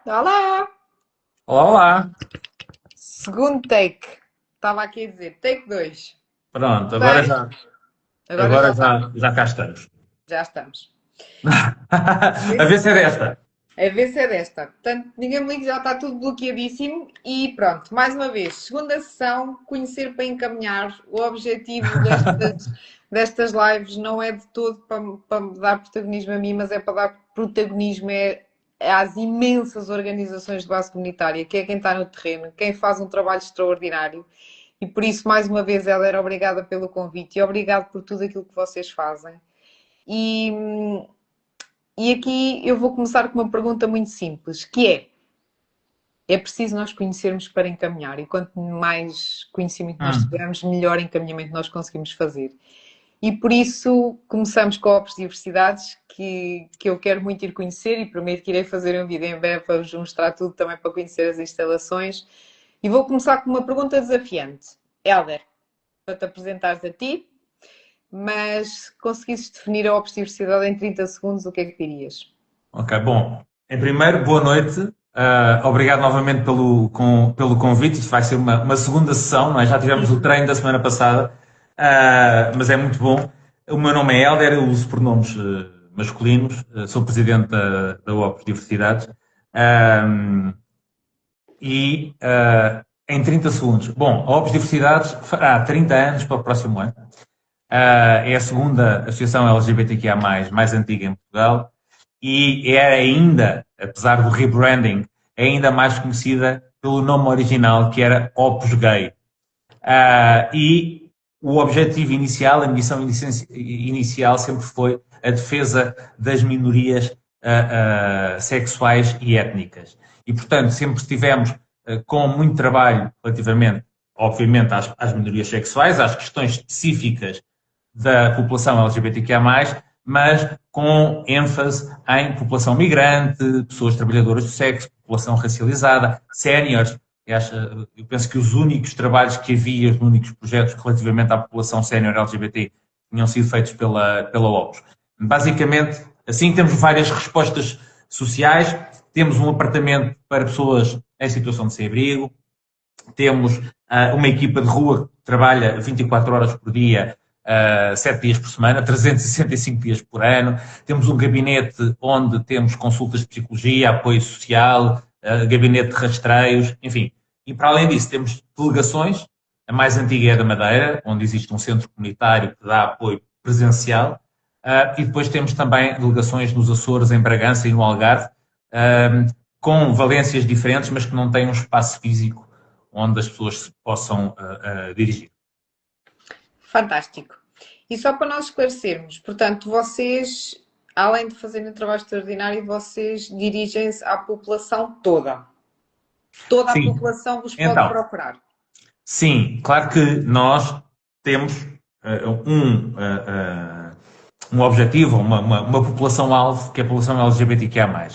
Olá! Olá, olá. Segundo take. Estava aqui a dizer, take 2. Pronto, agora Bem, já, agora já agora está. já cá estamos. Já estamos. A ver se é desta. A ver se é desta. Portanto, ninguém me liga, já está tudo bloqueadíssimo. E pronto, mais uma vez, segunda sessão, conhecer para encaminhar. O objetivo destas lives não é de todo para me dar protagonismo a mim, mas é para dar protagonismo às imensas organizações de base comunitária, que é quem está no terreno, quem faz um trabalho extraordinário. E por isso, mais uma vez, Héler, obrigada pelo convite e obrigado por tudo aquilo que vocês fazem. E, e aqui eu vou começar com uma pergunta muito simples, que é preciso nós conhecermos para encaminhar e quanto mais conhecimento nós Hum, tivermos, melhor encaminhamento nós conseguimos fazer. E por isso começamos com a Ops Diversidades, que eu quero muito ir conhecer e prometo que irei fazer um vídeo em breve para vos mostrar tudo também para conhecer as instalações. E vou começar com uma pergunta desafiante. Hélder, para te apresentares a ti, mas se conseguisses definir a Ops Diversidade em 30 segundos, o que é que dirias? ok, bom. Em primeiro, boa noite. Obrigado novamente pelo convite. Isto vai ser uma segunda sessão, não é? Já tivemos o treino da semana passada, mas é muito bom. O meu nome é Hélder, eu uso pronomes masculinos, sou presidente da OPS Diversidades. Ah, em 30 segundos. Bom, a OPS Diversidades fará 30 anos para o próximo ano. É a segunda associação LGBTQIA+, mais antiga em Portugal e é ainda, apesar do rebranding, é ainda mais conhecida pelo nome original, que era Opus Gay. E o objetivo inicial, a missão inicial sempre foi a defesa das minorias sexuais e étnicas. E, portanto, sempre estivemos com muito trabalho relativamente, obviamente, às minorias sexuais, às questões específicas da população LGBTQIA+, mas com ênfase em população migrante, pessoas trabalhadoras do sexo, população racializada, séniores. Eu penso que os únicos trabalhos que havia, os únicos projetos relativamente à população sénior LGBT tinham sido feitos pela OPUS. Basicamente, assim temos várias respostas sociais, temos um apartamento para pessoas em situação de sem-abrigo, temos uma equipa de rua que trabalha 24 horas por dia, 7 dias por semana, 365 dias por ano. Temos um gabinete onde temos consultas de psicologia, apoio social, gabinete de rastreios, enfim. E para além disso, temos delegações. A mais antiga é a da Madeira, onde existe um centro comunitário que dá apoio presencial. E depois temos também delegações nos Açores, em Bragança e no Algarve, com valências diferentes, mas que não têm um espaço físico onde as pessoas se possam dirigir. Fantástico. E só para nós esclarecermos, portanto, vocês, além de fazerem um trabalho extraordinário, vocês dirigem-se à população toda. Toda a Sim, população vos pode então, procurar. sim, claro que nós temos um objetivo, uma população-alvo, que é a população LGBTQIA+.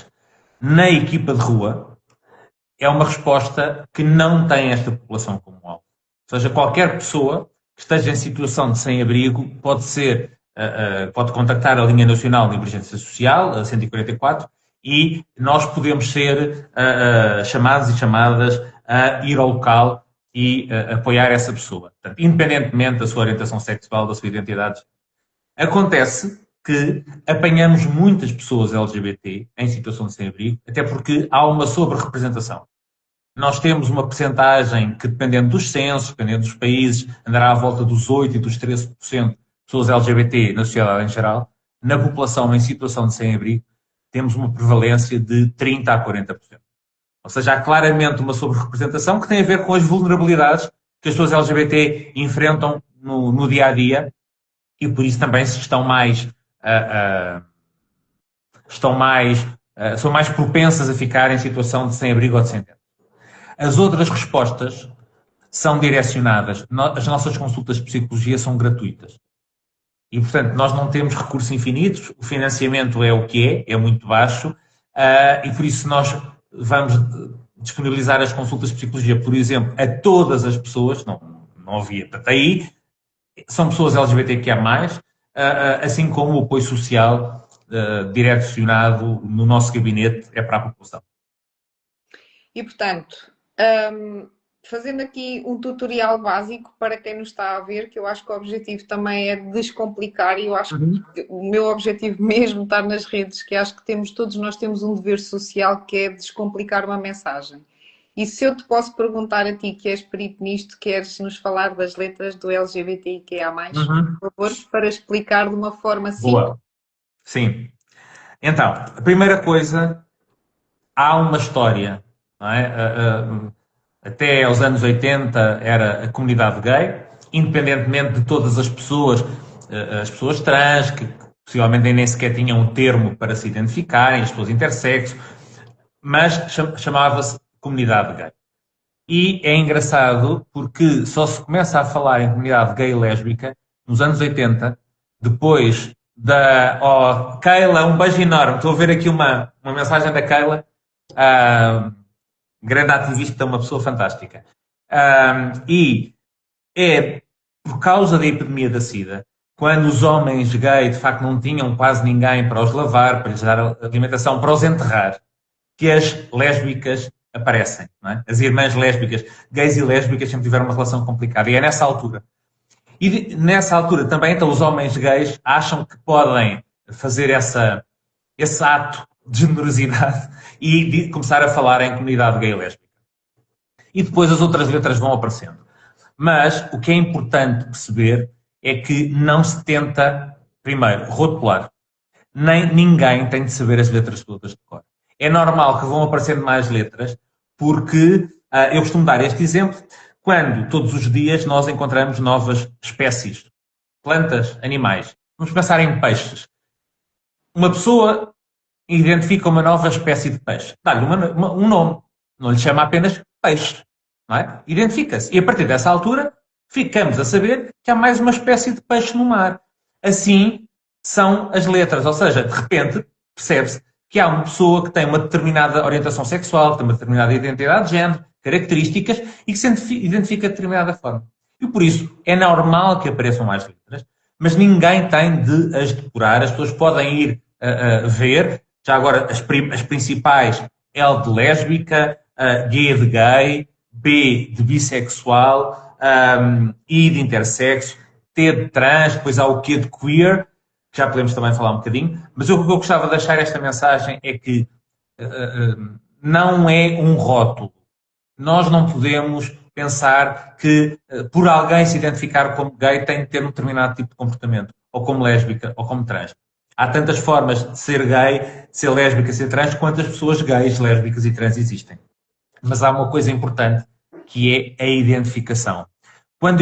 Na equipa de rua, é uma resposta que não tem esta população como alvo. Ou seja, qualquer pessoa que esteja em situação de sem-abrigo pode contactar a linha nacional de emergência social, a 144, e nós podemos ser chamados e chamadas a ir ao local e apoiar essa pessoa. Portanto, independentemente da sua orientação sexual, da sua identidade. Acontece que apanhamos muitas pessoas LGBT em situação de sem-abrigo, até porque há uma sobre-representação. Nós temos uma percentagem que, dependendo dos censos, dependendo dos países, andará à volta dos 8% e dos 13% de pessoas LGBT na sociedade em geral. Na população em situação de sem-abrigo, temos uma prevalência de 30% a 40%. Ou seja, há claramente uma sobre-representação que tem a ver com as vulnerabilidades que as pessoas LGBT enfrentam no dia a dia e por isso também são mais propensas a ficar em situação de sem-abrigo ou de sem-teto. As outras respostas são direcionadas. As nossas consultas de psicologia são gratuitas. E, portanto, nós não temos recursos infinitos, o financiamento é o que é muito baixo, e por isso nós vamos disponibilizar as consultas de psicologia, por exemplo, a todas as pessoas, não havia, portanto, aí são pessoas LGBTQIA+, assim como o apoio social direcionado no nosso gabinete é para a população. E, portanto, fazendo aqui um tutorial básico para quem nos está a ver, que eu acho que o objetivo também é descomplicar, e eu acho Uhum. que o meu objetivo mesmo está nas redes, que acho que todos nós temos um dever social que é descomplicar uma mensagem. E se eu te posso perguntar a ti, que és perito nisto, queres nos falar das letras do LGBTIQA+, Uhum. por favor, para explicar de uma forma simples? Boa. Sim. Então, a primeira coisa, há uma história, não é? Até aos anos 80 era a comunidade gay, independentemente de todas as pessoas trans, que possivelmente nem sequer tinham um termo para se identificarem, as pessoas intersexo, mas chamava-se comunidade gay. E é engraçado porque só se começa a falar em comunidade gay e lésbica nos anos 80, depois da. Oh, Keila, um beijo enorme. Estou a ver aqui uma mensagem da Keila, grande ativista, uma pessoa fantástica. E é por causa da epidemia da SIDA, quando os homens gays de facto não tinham quase ninguém para os lavar, para lhes dar alimentação, para os enterrar, que as lésbicas aparecem. Não é? As irmãs lésbicas, gays e lésbicas, sempre tiveram uma relação complicada. E é nessa altura. E nessa altura também, então, os homens gays acham que podem fazer esse ato de generosidade e de começar a falar em comunidade gay e lésbica. E depois as outras letras vão aparecendo. Mas o que é importante perceber é que não se tenta, primeiro, rotular. Nem ninguém tem de saber as letras todas de cor. É normal que vão aparecendo mais letras, porque eu costumo dar este exemplo quando todos os dias nós encontramos novas espécies, plantas, animais. Vamos pensar em peixes. Uma pessoa identifica uma nova espécie de peixe, dá-lhe um nome, não lhe chama apenas peixe, não é? Identifica-se. E a partir dessa altura ficamos a saber que há mais uma espécie de peixe no mar. Assim são as letras, ou seja, de repente percebe-se que há uma pessoa que tem uma determinada orientação sexual, que tem uma determinada identidade de género, características e que se identifica de determinada forma. E por isso é normal que apareçam mais letras, mas ninguém tem de as decorar. As pessoas podem ir ver, já agora as principais, L de lésbica, G de gay, B de bissexual, I de intersexo, T de trans, depois há o Q de queer, que já podemos também falar um bocadinho, mas o que eu gostava de deixar esta mensagem é que não é um rótulo. Nós não podemos pensar que por alguém se identificar como gay tem de ter um determinado tipo de comportamento, ou como lésbica, ou como trans. Há tantas formas de ser gay, de ser lésbica, de ser trans, quantas pessoas gays, lésbicas e trans existem. Mas há uma coisa importante, que é a identificação. Quando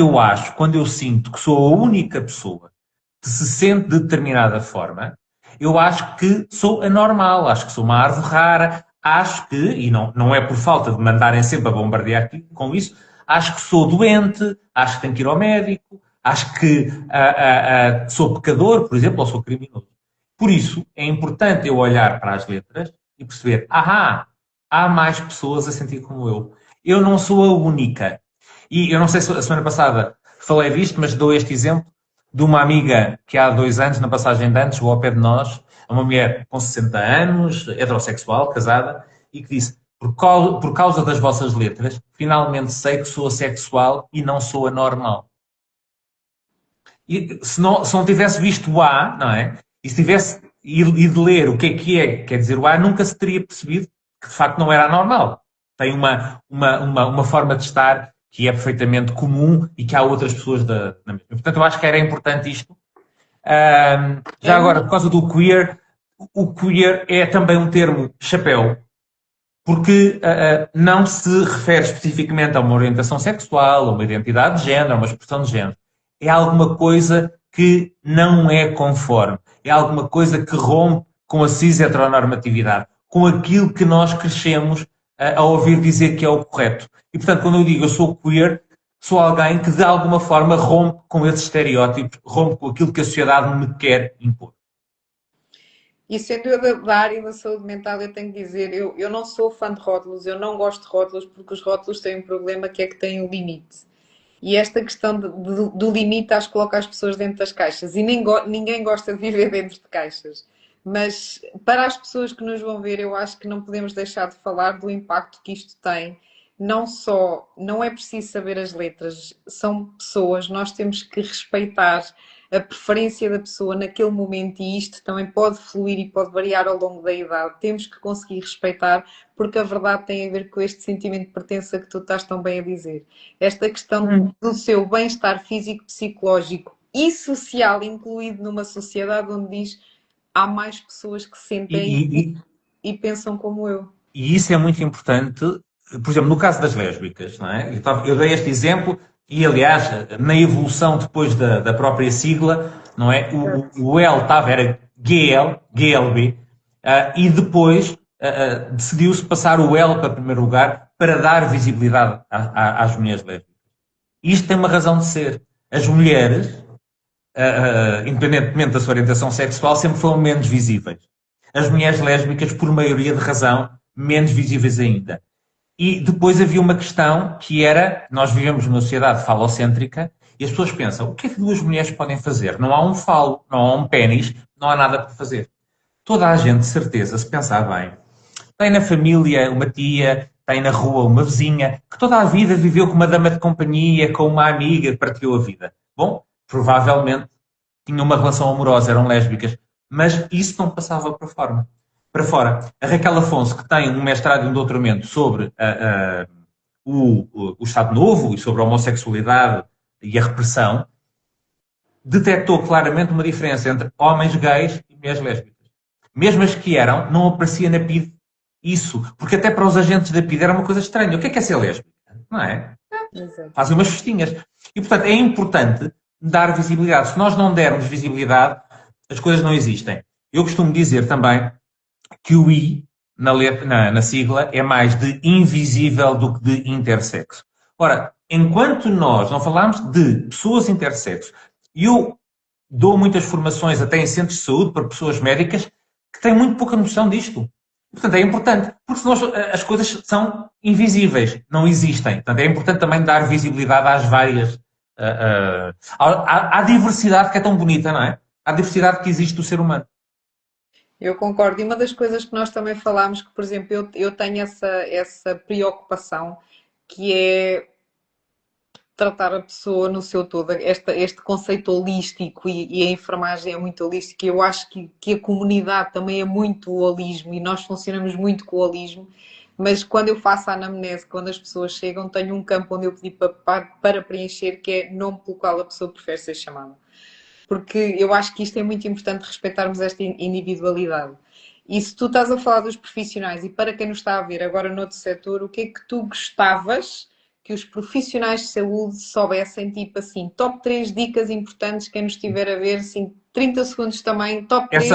eu sinto que sou a única pessoa que se sente de determinada forma, eu acho que sou anormal, acho que sou uma árvore rara, acho que, e não é por falta de mandarem sempre a bombardear com isso, acho que sou doente, acho que tenho que ir ao médico, acho que sou pecador, por exemplo, ou sou criminoso. Por isso, é importante eu olhar para as letras e perceber, há mais pessoas a sentir como eu. Eu não sou a única. E eu não sei se a semana passada falei disto, mas dou este exemplo de uma amiga que há 2 anos, na passagem de anos, chegou ao pé de nós, uma mulher com 60 anos, heterossexual, casada, e que disse, por causa das vossas letras, finalmente sei que sou assexual e não sou anormal. E se não tivesse visto o A, não é? E se tivesse ido ler o que é, quer dizer, o A, nunca se teria percebido que de facto não era anormal. Tem uma forma de estar que é perfeitamente comum e que há outras pessoas da mesma. Portanto, eu acho que era importante isto. Já agora, por causa do queer, o queer é também um termo chapéu, porque não se refere especificamente a uma orientação sexual, a uma identidade de género, a uma expressão de género. É alguma coisa que não é conforme. É alguma coisa que rompe com a cis-heteronormatividade, com aquilo que nós crescemos a ouvir dizer que é o correto. E, portanto, quando eu digo eu sou queer, sou alguém que de alguma forma rompe com esses estereótipos, rompe com aquilo que a sociedade me quer impor. E sendo eu da área da saúde mental, eu tenho que dizer, eu não sou fã de rótulos, eu não gosto de rótulos porque os rótulos têm um problema que é que têm um limite. E esta questão do limite acho que coloca as pessoas dentro das caixas e ninguém gosta de viver dentro de caixas. Mas para as pessoas que nos vão ver, eu acho que não podemos deixar de falar do impacto que isto tem. Não só, não é preciso saber as letras, são pessoas, nós temos que respeitar a preferência da pessoa naquele momento e isto também pode fluir e pode variar ao longo da idade. Temos que conseguir respeitar, porque a verdade tem a ver com este sentimento de pertença que tu estás tão bem a dizer. Esta questão do seu bem-estar físico, psicológico e social, incluído numa sociedade onde diz há mais pessoas que sentem e pensam como eu. E isso é muito importante, por exemplo, no caso das lésbicas, não é? Eu dei este exemplo e, aliás, na evolução depois da própria sigla, não é? O L era GL, GLB, e depois decidiu-se passar o L para primeiro lugar para dar visibilidade às mulheres lésbicas. Isto tem uma razão de ser. As mulheres, independentemente da sua orientação sexual, sempre foram menos visíveis. As mulheres lésbicas, por maioria de razão, menos visíveis ainda. E depois havia uma questão que era, nós vivemos numa sociedade falocêntrica e as pessoas pensam, o que é que duas mulheres podem fazer? Não há um falo, não há um pénis, não há nada para fazer. Toda a gente, de certeza, se pensar bem, tem na família uma tia, tem na rua uma vizinha, que toda a vida viveu com uma dama de companhia, com uma amiga que partilhou a vida. Bom, provavelmente tinham uma relação amorosa, eram lésbicas, mas isso não passava para fora. A Raquel Afonso, que tem um mestrado e um doutoramento sobre o Estado Novo e sobre a homossexualidade e a repressão, detectou claramente uma diferença entre homens gays e mulheres lésbicas. Mesmo as que eram, não aparecia na PIDE isso, porque até para os agentes da PIDE era uma coisa estranha. O que é ser lésbica? Não é? Fazem umas festinhas. E, portanto, é importante dar visibilidade. Se nós não dermos visibilidade, as coisas não existem. Eu costumo dizer também que o I, na sigla, é mais de invisível do que de intersexo. Ora, enquanto nós não falarmos de pessoas intersexo, e eu dou muitas formações até em centros de saúde para pessoas médicas que têm muito pouca noção disto. Portanto, é importante, porque senão as coisas são invisíveis, não existem. Portanto, é importante também dar visibilidade às várias... à diversidade que é tão bonita, não é? À diversidade que existe do ser humano. Eu concordo. E uma das coisas que nós também falámos, que, por exemplo, eu tenho essa preocupação, que é tratar a pessoa no seu todo, este conceito holístico e a enfermagem é muito holística. Eu acho que a comunidade também é muito o holismo e nós funcionamos muito com o holismo, mas quando eu faço a anamnese, quando as pessoas chegam, tenho um campo onde eu pedi para preencher, que é nome pelo qual a pessoa prefere ser chamada. Porque eu acho que isto é muito importante respeitarmos esta individualidade. E se tu estás a falar dos profissionais e para quem nos está a ver agora noutro setor, o que é que tu gostavas que os profissionais de saúde soubessem, tipo assim, top 3 dicas importantes, quem nos estiver a ver, assim, 30 segundos também, top 3.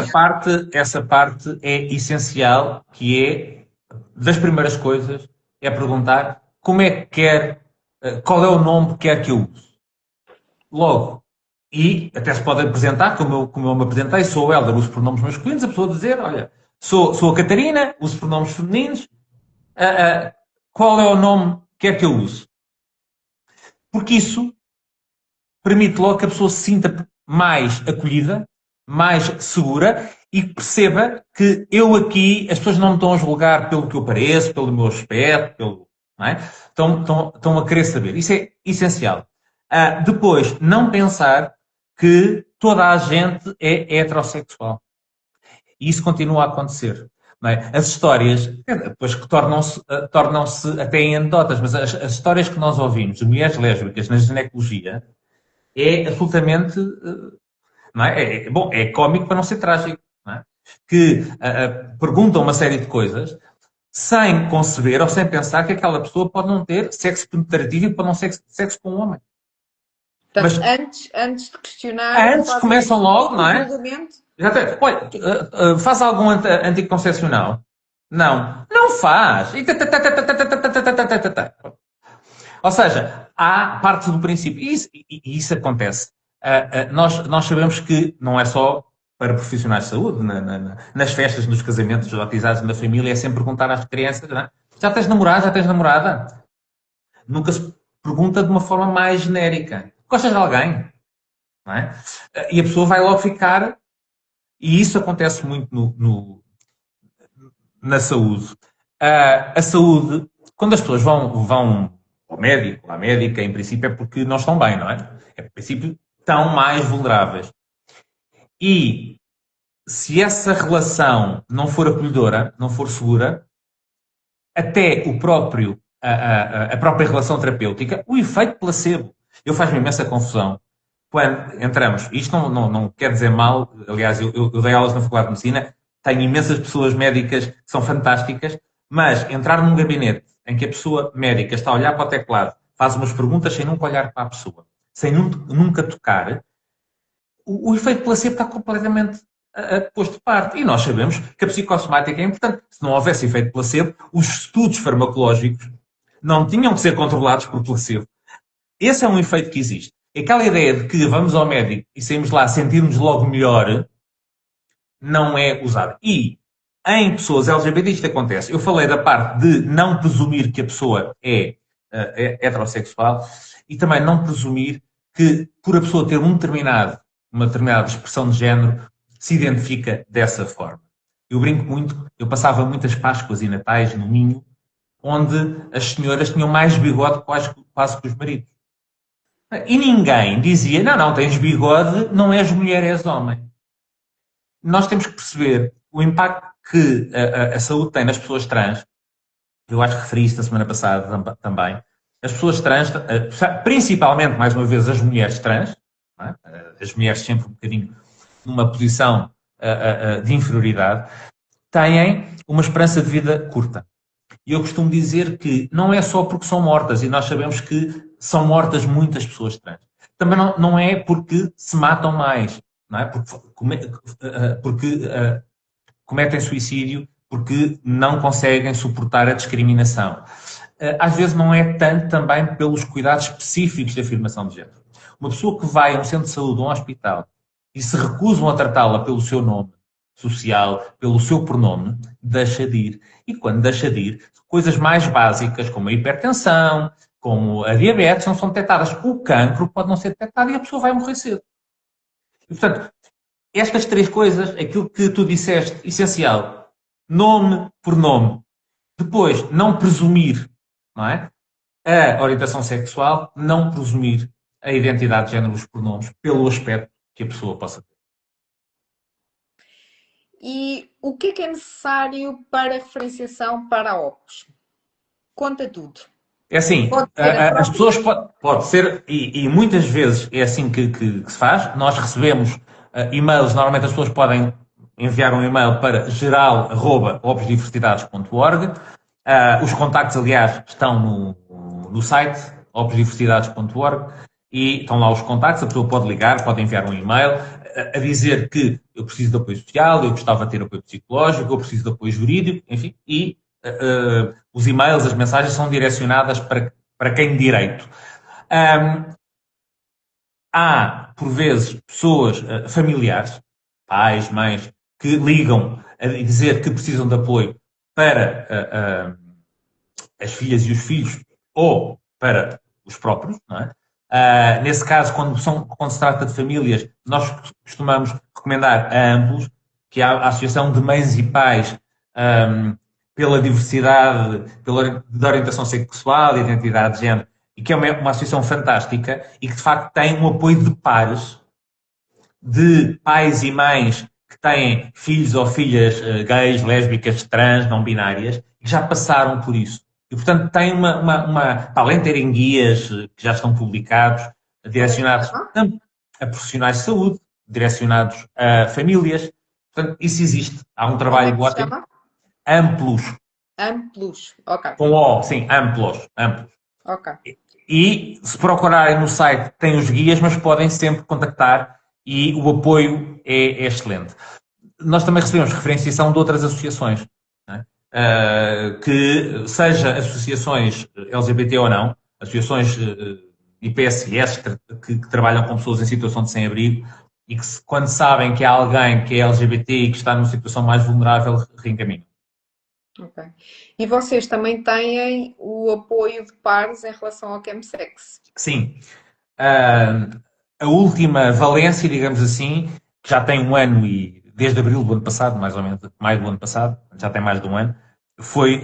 Essa parte é essencial, que é, das primeiras coisas, é perguntar como é que quer, qual é o nome que quer que eu use. Logo, e até se pode apresentar, como eu me apresentei, sou o Hélder, uso pronomes masculinos, a pessoa dizer, olha, sou a Catarina, uso pronomes femininos, qual é o nome que quer que eu use? Porque isso permite logo que a pessoa se sinta mais acolhida, mais segura e perceba que eu aqui, as pessoas não me estão a julgar pelo que eu pareço, pelo meu aspecto, não é? Estão a querer saber. Isso é essencial. Depois, não pensar que toda a gente é heterossexual. E isso continua a acontecer. Não é? As histórias, depois que tornam-se até em anedotas, mas as histórias que nós ouvimos de mulheres lésbicas na ginecologia é absolutamente, não é? Bom, é cómico para não ser trágico, não é? Que perguntam uma série de coisas sem conceber ou sem pensar que aquela pessoa pode não ter sexo penetrativo e pode não ter sexo com um homem. Portanto, mas, antes de questionar... Antes começam logo, não é? Olha, faz algum anticoncepcional? Não. Não faz. Ou seja, há parte do princípio. E isso acontece. Nós sabemos que não é só para profissionais de saúde, nas festas, nos casamentos, nos batizados, na família, é sempre perguntar às crianças, não é? Já tens namorado? Já tens namorada? Nunca se pergunta de uma forma mais genérica. Gostas de alguém? Não é? E a pessoa vai logo ficar... E isso acontece muito na saúde. A saúde, quando as pessoas vão ao médico, à médica, em princípio é porque não estão bem, não é? É, em princípio, estão mais vulneráveis. E se essa relação não for acolhedora, não for segura, até a própria relação terapêutica, o efeito placebo. Eu faz-me imensa confusão quando entramos. Isto não quer dizer mal, aliás, eu dei aulas na Faculdade de Medicina, tenho imensas pessoas médicas que são fantásticas, mas entrar num gabinete em que a pessoa médica está a olhar para o teclado, faz umas perguntas sem nunca olhar para a pessoa, sem nunca tocar, o efeito placebo está completamente posto de parte. E nós sabemos que a psicossomática é importante. Se não houvesse efeito placebo, os estudos farmacológicos não tinham que ser controlados por placebo. Esse é um efeito que existe. Aquela ideia de que vamos ao médico e saímos lá a sentir-nos logo melhor não é usada. E em pessoas LGBT isto acontece. Eu falei da parte de não presumir que a pessoa é heterossexual e também não presumir que por a pessoa ter uma determinada expressão de género se identifica dessa forma. Eu brinco muito, eu passava muitas Páscoas e Natais no Minho, onde as senhoras tinham mais bigode quase que os maridos. E ninguém dizia, não, tens bigode, não és mulher, és homem. Nós temos que perceber o impacto que a saúde tem nas pessoas trans. Eu acho que referi isto na semana passada também. As pessoas trans, principalmente, mais uma vez, as mulheres trans, é? As mulheres sempre um bocadinho numa posição de inferioridade, têm uma esperança de vida curta. E eu costumo dizer que não é só porque são mortas, e nós sabemos que são mortas muitas pessoas trans. Também não é porque se matam mais, não é? Porque cometem suicídio, porque não conseguem suportar a discriminação. Às vezes não é tanto também pelos cuidados específicos de afirmação de género. Uma pessoa que vai a um centro de saúde, a um hospital, e se recusam a tratá-la pelo seu nome social, pelo seu pronome, deixa de ir. E quando deixa de ir, coisas mais básicas, como a hipertensão, como a diabetes, não são detectadas. O cancro pode não ser detectado e a pessoa vai morrer cedo. E, portanto, estas três coisas, aquilo que tu disseste, essencial, nome por nome. Depois, não presumir, não é? A orientação sexual, não presumir a identidade de género, os pronomes, pelo aspecto que a pessoa possa ter. E o que é necessário para referenciação para a Opus? Conta tudo. É assim, as pessoas pode ser, e muitas vezes é assim que se faz, nós recebemos e-mails, normalmente as pessoas podem enviar um e-mail para geral@opusdiversidades.org. Os contactos, aliás, estão no site opusdiversidades.org e estão lá os contactos, a pessoa pode ligar, pode enviar um e-mail a dizer que eu preciso de apoio social, eu gostava de ter apoio psicológico, eu preciso de apoio jurídico, enfim, e os e-mails, as mensagens são direcionadas para quem de direito. Há, por vezes, pessoas familiares, pais, mães, que ligam a dizer que precisam de apoio para as filhas e os filhos ou para os próprios, não é? Nesse caso, quando se trata de famílias, nós costumamos recomendar a ambos, que é a Associação de Mães e Pais pela diversidade, da orientação sexual e identidade de género, e que é uma associação fantástica e que, de facto, tem um apoio de pares, de pais e mães que têm filhos ou filhas gays, lésbicas, trans, não binárias, que já passaram por isso. E, portanto, tem além de terem guias que já estão publicados, direcionados a profissionais de saúde, direcionados a famílias. Portanto, isso existe. Há um trabalho ótimo. Amplos. Amplos, ok. Com O, sim, amplos. Ok. E, se procurarem no site, tem os guias, mas podem sempre contactar e o apoio é excelente. Nós também recebemos referenciação de outras associações, que seja associações LGBT ou não, associações IPSS que trabalham com pessoas em situação de sem-abrigo e que quando sabem que há alguém que é LGBT e que está numa situação mais vulnerável, reencaminham. Ok. E vocês também têm o apoio de pares em relação ao chemsex? Sim. A última valência, digamos assim, que já tem 1 ano e desde abril do ano passado, mais ou menos, maio do ano passado, já tem mais de um ano, foi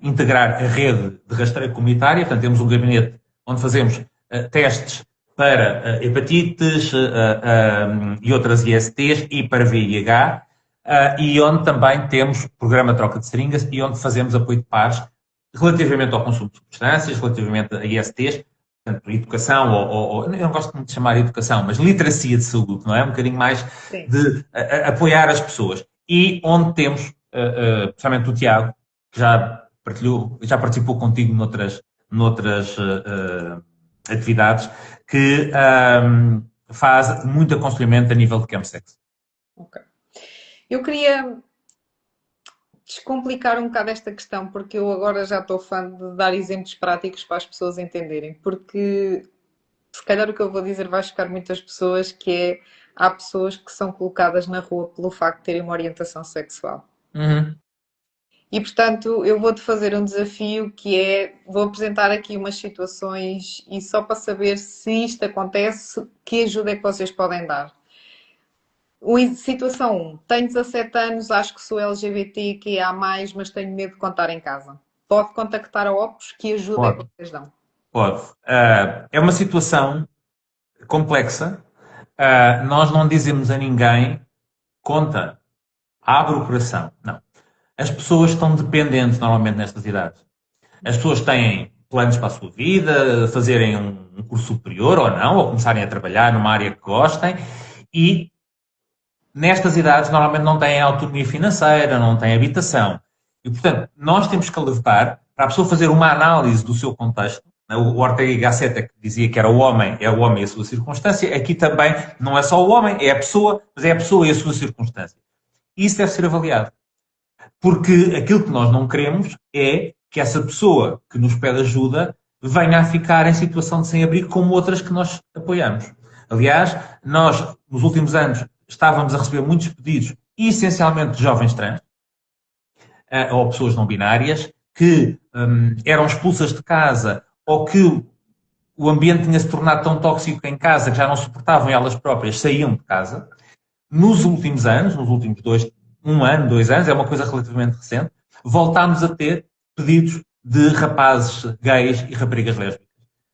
integrar a rede de rastreio comunitária. Portanto, temos um gabinete onde fazemos testes para hepatites e outras ISTs e para VIH, e onde também temos programa de troca de seringas e onde fazemos apoio de pares relativamente ao consumo de substâncias, relativamente a ISTs, portanto, educação, eu não gosto muito de chamar educação, mas literacia de saúde, não é? Um bocadinho mais de apoiar as pessoas. E onde temos, principalmente o Tiago, que já participou contigo noutras atividades, que faz muito aconselhamento a nível de campsex. Ok. Eu queria descomplicar um bocado esta questão, porque eu agora já estou fã de dar exemplos práticos para as pessoas entenderem, porque se calhar o que eu vou dizer vai chocar muitas pessoas, que é, há pessoas que são colocadas na rua pelo facto de terem uma orientação sexual. Uhum. E, portanto, eu vou-te fazer um desafio que é, vou apresentar aqui umas situações e só para saber se isto acontece, que ajuda é que vocês podem dar. Situação 1. Tenho 17 anos, acho que sou LGBTQIA+, mas tenho medo de contar em casa. Pode contactar a Opus, que ajuda é que vocês dão? Pode. É uma situação complexa. Nós não dizemos a ninguém, conta, abre o coração. Não. As pessoas estão dependentes normalmente nestas idades. As pessoas têm planos para a sua vida, fazerem um curso superior ou não, ou começarem a trabalhar numa área que gostem, e nestas idades normalmente não têm autonomia financeira, não têm habitação. E, portanto, nós temos que alertar para a pessoa fazer uma análise do seu contexto. O Ortega y Gasset que dizia que era o homem e a sua circunstância. Aqui também não é só o homem, é a pessoa, mas é a pessoa e a sua circunstância. E isso deve ser avaliado. Porque aquilo que nós não queremos é que essa pessoa que nos pede ajuda venha a ficar em situação de sem-abrigo como outras que nós apoiamos. Aliás, nós, nos últimos anos, estávamos a receber muitos pedidos, essencialmente de jovens trans, ou pessoas não binárias, que eram expulsas de casa ou que o ambiente tinha-se tornado tão tóxico em casa que já não suportavam elas próprias, saíam de casa. Nos últimos anos, nos últimos 2 anos, é uma coisa relativamente recente, voltámos a ter pedidos de rapazes gays e raparigas lésbicas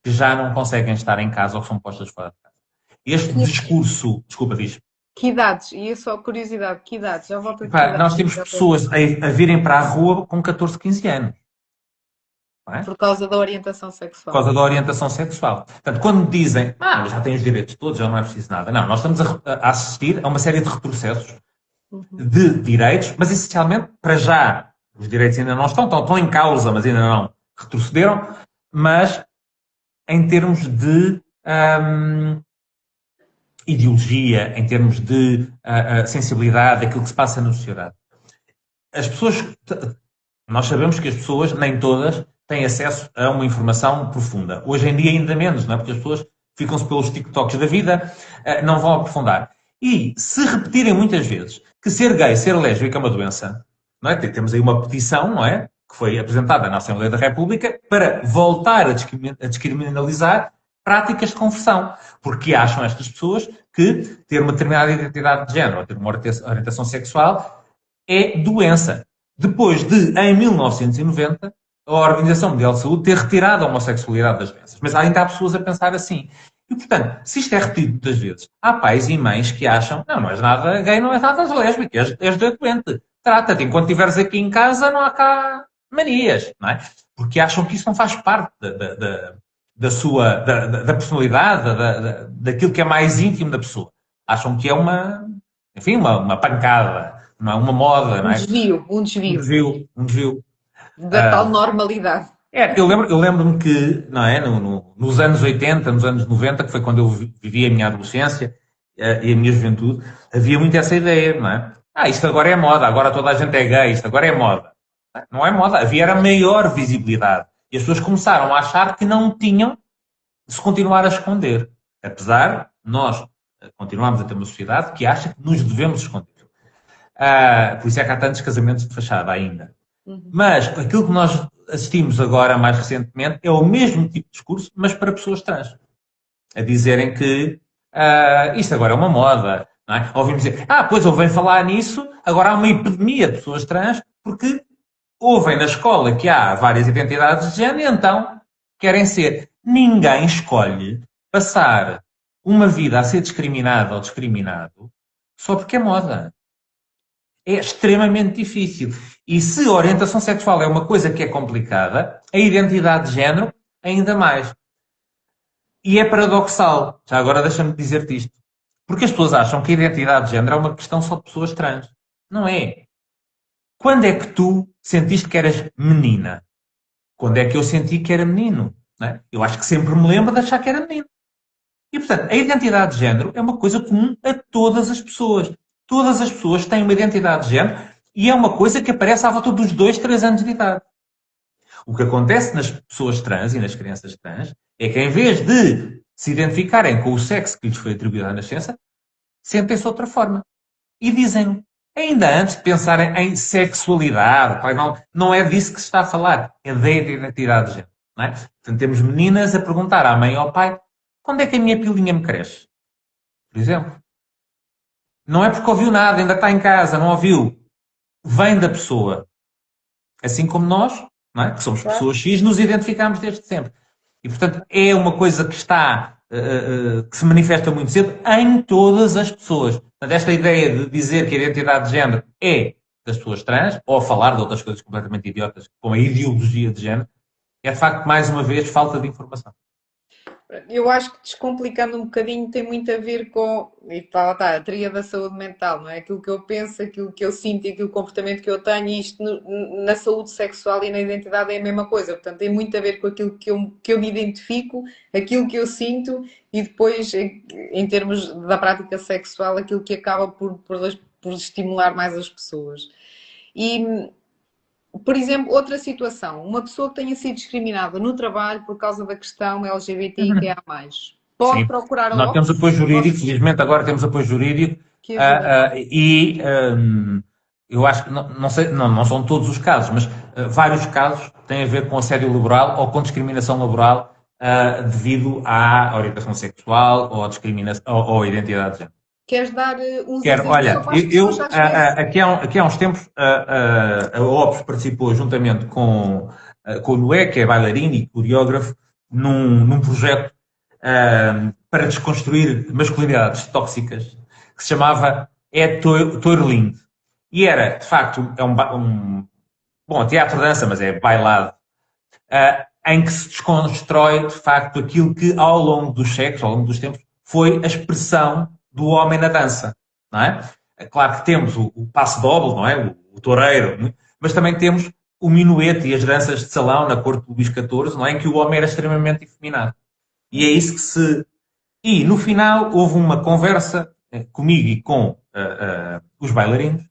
que já não conseguem estar em casa ou que são postas fora de casa. Este discurso... Desculpa, diz. Que idades? E é só curiosidade, que idades? Já volto a Nós temos pessoas a virem para a rua com 14, 15 anos. É? Por causa da orientação sexual. Por causa da orientação sexual. Portanto, quando dizem, já tem os direitos todos, já não é preciso nada. Não, nós estamos a assistir a uma série de retrocessos de direitos, mas essencialmente, para já, os direitos ainda não estão em causa, mas ainda não retrocederam, mas em termos de ideologia, em termos de sensibilidade, aquilo que se passa na sociedade. As pessoas, nós sabemos que as pessoas, nem todas, têm acesso a uma informação profunda. Hoje em dia ainda menos, não é? Porque as pessoas ficam-se pelos TikToks da vida, não vão aprofundar. E se repetirem muitas vezes que ser gay, ser lésbica é uma doença, não é? Temos aí uma petição, não é? Que foi apresentada na Assembleia da República para voltar a descriminalizar práticas de conversão. Porque acham estas pessoas que ter uma determinada identidade de género ou ter uma orientação sexual é doença. Depois de, em 1990, a Organização Mundial de Saúde ter retirado a homossexualidade das doenças. Mas ainda há pessoas a pensar assim. E, portanto, se isto é repetido muitas vezes, há pais e mães que acham não és nada gay, não és nada lésbico, és doente. Trata-te. Enquanto estiveres aqui em casa, não há cá manias, não é? Porque acham que isso não faz parte da personalidade, daquilo que é mais íntimo da pessoa. Acham que é uma pancada, não é? Uma moda, não é? Um desvio. Da tal normalidade. Eu lembro-me que, não é, nos anos 80, nos anos 90, que foi quando eu vivi a minha adolescência e a minha juventude, havia muito essa ideia, não é? Isto agora é moda, agora toda a gente é gay, isto agora é moda. Não é moda, havia era maior visibilidade. E as pessoas começaram a achar que não tinham de se continuar a esconder. Apesar de nós continuarmos a ter uma sociedade que acha que nos devemos esconder. Por isso é que há tantos casamentos de fachada ainda. Mas aquilo que nós assistimos agora, mais recentemente, é o mesmo tipo de discurso, mas para pessoas trans. A dizerem que isto agora é uma moda, Não é? Ouvimos dizer, pois ouvem falar nisso, agora há uma epidemia de pessoas trans, porque ouvem na escola que há várias identidades de género e então querem ser. Ninguém escolhe passar uma vida a ser discriminado ou discriminado só porque é moda. É extremamente difícil. E se a orientação sexual é uma coisa que é complicada, a identidade de género ainda mais. E é paradoxal. Já agora deixa-me dizer-te isto. Porque as pessoas acham que a identidade de género é uma questão só de pessoas trans. Não é. Quando é que tu sentiste que eras menina? Quando é que eu senti que era menino? Não é? Eu acho que sempre me lembro de achar que era menino. E, portanto, a identidade de género é uma coisa comum a todas as pessoas. Todas as pessoas têm uma identidade de género e é uma coisa que aparece à volta dos 2, 3 anos de idade. O que acontece nas pessoas trans e nas crianças trans é que, em vez de se identificarem com o sexo que lhes foi atribuído à nascença, sentem-se de outra forma. E dizem, ainda antes de pensarem em sexualidade, não é disso que se está a falar, é da identidade de género. Não é? Portanto, temos meninas a perguntar à mãe ou ao pai, quando é que a minha pilinha me cresce? Por exemplo. Não é porque ouviu nada, ainda está em casa, não ouviu. Vem da pessoa. Assim como nós, não é? Que somos Claro. pessoas X, nos identificamos desde sempre. E, portanto, é uma coisa que está, que se manifesta muito cedo em todas as pessoas. Portanto, esta ideia de dizer que a identidade de género é das pessoas trans, ou falar de outras coisas completamente idiotas, como a ideologia de género, é de facto, mais uma vez, falta de informação. Eu acho que descomplicando um bocadinho tem muito a ver com, e lá está, a tria da saúde mental, não é? Aquilo que eu penso, aquilo que eu sinto e aquilo comportamento que eu tenho, e isto na saúde sexual e na identidade é a mesma coisa. Portanto, tem muito a ver com aquilo que eu me identifico, aquilo que eu sinto e depois, em termos da prática sexual, aquilo que acaba por estimular mais as pessoas. E por exemplo, outra situação, uma pessoa que tenha sido discriminada no trabalho por causa da questão LGBTIQA+, pode Sim. procurar a Nós temos OPS? apoio jurídico, felizmente agora temos apoio jurídico, Que ajuda. eu acho que, não sei, não são todos os casos, mas vários casos têm a ver com assédio laboral ou com discriminação laboral devido à orientação sexual ou à discriminação ou à identidade de género. Queres dar uns Quero, exemplos só olha, para as pessoas já esquecerem? aqui há uns tempos a OPS participou juntamente com o Noé, que é bailarino e coreógrafo, num projeto para desconstruir masculinidades tóxicas, que se chamava Tourlind. E era, de facto, bom, teatro-dança, mas é bailado, em que se desconstrói, de facto, aquilo que ao longo dos séculos, ao longo dos tempos, foi a expressão do homem na dança. Não é? É claro que temos o passo-doble, não é? O toureiro, mas também temos o minuete e as danças de salão na corte do Luís XIV, não é? Em que o homem era extremamente efeminado. E é isso que se... E, no final, houve uma conversa comigo e com os bailarinos.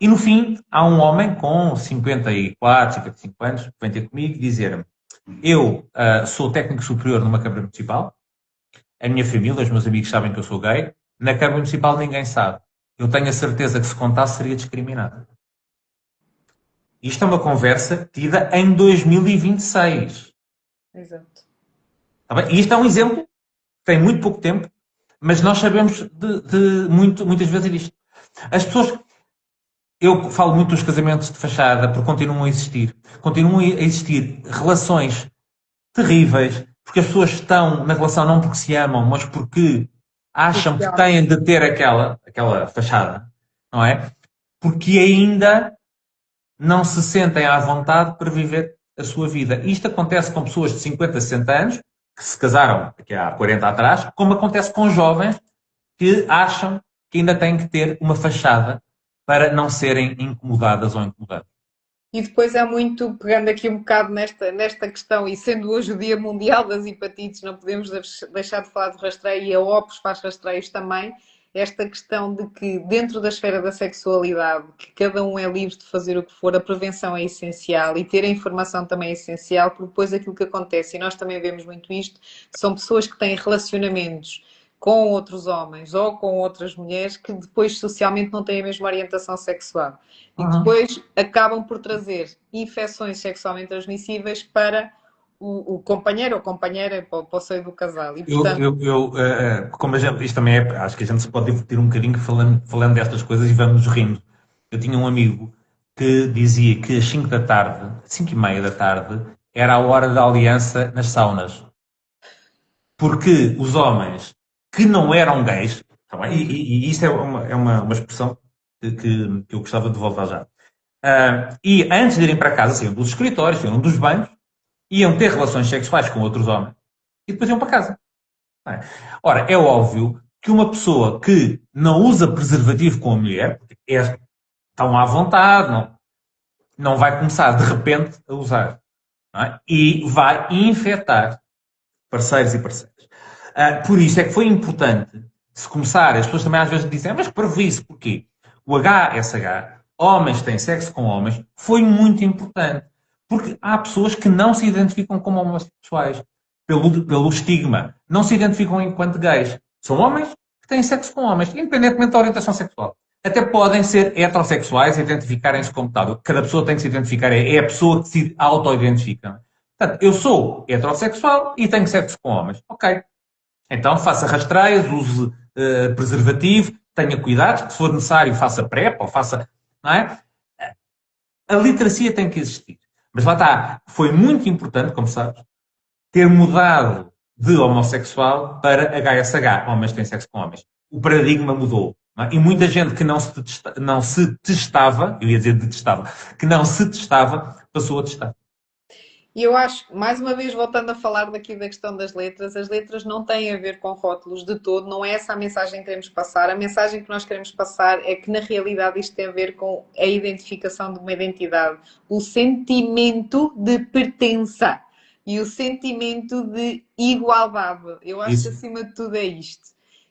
E, no fim, há um homem com 54, 55 anos que vem ter comigo e dizer-me: eu sou técnico superior numa Câmara Municipal, a minha família, os meus amigos sabem que eu sou gay, na Câmara Municipal ninguém sabe. Eu tenho a certeza que se contasse seria discriminado. Isto é uma conversa tida em 2026. Exato. Tá bem? E isto é um exemplo que tem muito pouco tempo, mas nós sabemos muitas vezes disto. As pessoas. Eu falo muito dos casamentos de fachada porque continuam a existir. Continuam a existir relações terríveis, porque as pessoas estão na relação não porque se amam, mas porque acham que Social. têm de ter aquela fachada, não é? Porque ainda não se sentem à vontade para viver a sua vida. Isto acontece com pessoas de 50, 60 anos, que se casaram aqui há 40 atrás, como acontece com jovens que acham que ainda têm que ter uma fachada para não serem incomodadas ou incomodados. E depois há muito, pegando aqui um bocado nesta questão, e sendo hoje o Dia Mundial das Hepatites, não podemos deixar de falar do rastreio, e a OPS faz rastreios também, esta questão de que dentro da esfera da sexualidade, que cada um é livre de fazer o que for, a prevenção é essencial e ter a informação também é essencial, porque depois aquilo que acontece, e nós também vemos muito isto, são pessoas que têm relacionamentos com outros homens ou com outras mulheres que depois socialmente não têm a mesma orientação sexual e que depois acabam por trazer infecções sexualmente transmissíveis para o companheiro ou companheira para o seio do casal. E, portanto, Como isto também é, acho que a gente se pode divertir um bocadinho falando destas coisas e vamos rindo. Eu tinha um amigo que dizia que às 5 da tarde, 5 e meia da tarde, era a hora da aliança nas saunas. Porque os homens que não eram gays, tá bem? E isto é uma expressão que eu gostava de voltar já. E antes de irem para casa, saíam dos escritórios, saíam dos banhos, iam ter relações sexuais com outros homens e depois iam para casa. Não é? Ora, é óbvio que uma pessoa que não usa preservativo com a mulher, estão à vontade, não vai começar de repente a usar. Não é? E vai infectar parceiros e parceiras. Por isso é que foi importante se começar, as pessoas também às vezes dizem, mas previ-se, porquê? O HSH, homens têm sexo com homens, foi muito importante. Porque há pessoas que não se identificam como homossexuais, pelo estigma. Não se identificam enquanto gays. São homens que têm sexo com homens, independentemente da orientação sexual. Até podem ser heterossexuais e identificarem-se como tal. Cada pessoa tem que se identificar, é a pessoa que se auto-identifica. Portanto, eu sou heterossexual e tenho sexo com homens. Ok. Então faça rastreios, use preservativo, tenha cuidado, se for necessário faça PrEP ou faça... Não é? A literacia tem que existir. Mas lá está, foi muito importante, como sabes, ter mudado de homossexual para HSH, homens têm sexo com homens. O paradigma mudou. É? E muita gente que não se testava, eu ia dizer detestava, que não se testava, passou a testar. e eu acho, mais uma vez, voltando a falar daqui da questão das letras, as letras não têm a ver com rótulos de todo, não é essa a mensagem que queremos passar. A mensagem que nós queremos passar é que, na realidade, isto tem a ver com a identificação de uma identidade, o sentimento de pertença e o sentimento de igualdade. Eu acho que, Isso. acima de tudo, é isto.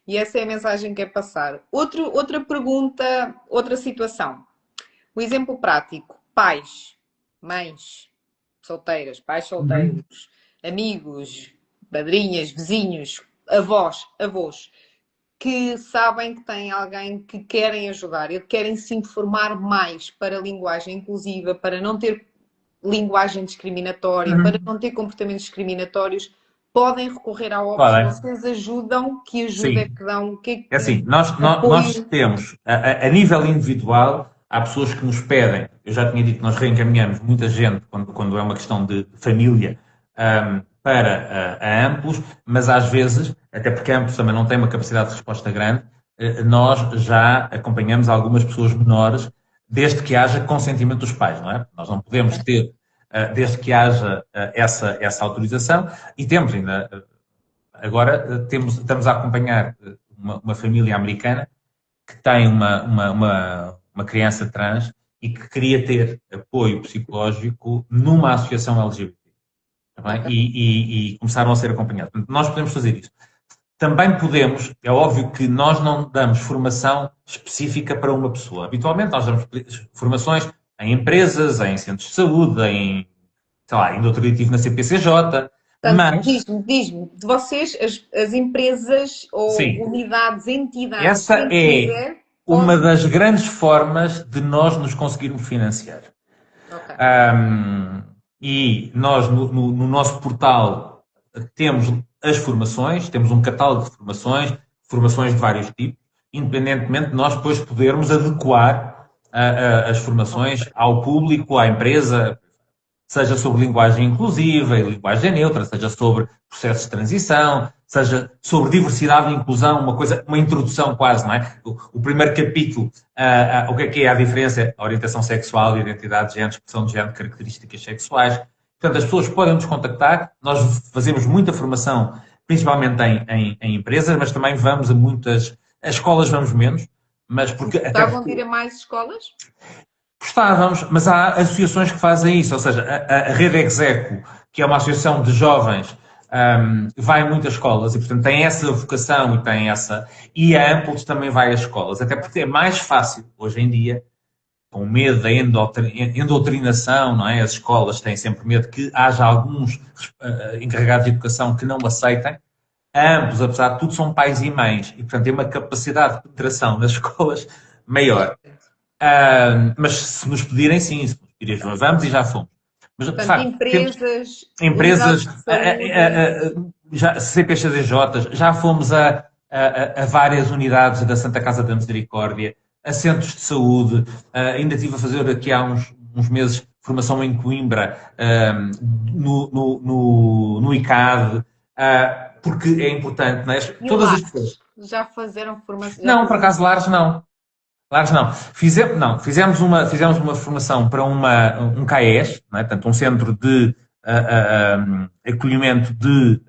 E essa é a mensagem que é passar. Outra pergunta, outra situação. O exemplo prático. Pais, mães, solteiras, pais Uhum. solteiros, amigos, madrinhas, vizinhos, avós, que sabem que têm alguém que querem ajudar e querem se informar mais para a linguagem inclusiva, para não ter linguagem discriminatória, para Uhum. não ter comportamentos discriminatórios, podem recorrer à OPS. Vale. Vocês ajudam? Que ajuda é Sim. que dão? O que é É que assim, nós apoio? temos, a nível individual, há pessoas que nos pedem, eu já tinha dito que nós reencaminhamos muita gente, quando é uma questão de família, para a Amplos, mas às vezes, até porque a Amplos também não tem uma capacidade de resposta grande, nós já acompanhamos algumas pessoas menores, desde que haja consentimento dos pais, não é? Nós não podemos ter, desde que haja essa autorização, e temos ainda, agora, estamos a acompanhar uma família americana que tem uma criança trans e que queria ter apoio psicológico numa associação LGBT. Tá bem? Ok. E começaram a ser acompanhados. Portanto, nós podemos fazer isso. Também podemos, é óbvio que nós não damos formação específica para uma pessoa. Habitualmente nós damos formações em empresas, em centros de saúde, sei lá, ainda outro dia estive na CPCJ, Portanto, mas, diz-me, de vocês, as empresas ou sim, unidades, entidades, essa quem é quiser, uma pode. das grandes formas de nós nos conseguirmos financiar. Ok. Um, e nós, no nosso portal, temos as formações, temos um catálogo de formações de vários tipos, independentemente de nós depois podermos adequar as formações ao público, à empresa, seja sobre linguagem inclusiva e linguagem neutra, seja sobre processos de transição, seja sobre diversidade e inclusão, uma introdução quase, não é? O primeiro capítulo, o que é a diferença, a orientação sexual, identidade de género, expressão de género, características sexuais. Portanto, as pessoas podem nos contactar, nós fazemos muita formação, principalmente em empresas, mas também vamos a muitas, as escolas vamos menos, mas porque, até Gostavam de ir porque a mais escolas? gostávamos, mas há associações que fazem isso, ou seja, a Rede Execo, que é uma associação de jovens, vai a muitas escolas e, portanto, tem essa vocação e tem essa. E a Amplos também vai às escolas, até porque é mais fácil, hoje em dia, com medo da endoctrinação, não é? As escolas têm sempre medo que haja alguns encarregados de educação que não aceitem. Ambos, apesar de tudo, são pais e mães e, portanto, têm uma capacidade de penetração nas escolas maior. Exatamente. Mas se nos pedirem, sim, se nos pedirem, vamos e já fomos. Mas, de Portanto, facto, temos empresas, empresas, unidades de saúde. já, CPCDJ, já fomos a várias unidades da Santa Casa da Misericórdia, a centros de saúde, ainda estive a fazer aqui há uns meses formação em Coimbra, no ICAD, porque é importante, não é? E Todas as pessoas. lares, já fizeram formação, já Não, por fizeram. acaso, lares não. Lares não. Não. Fizemos uma formação para um CAES, não é? Portanto, um centro de acolhimento de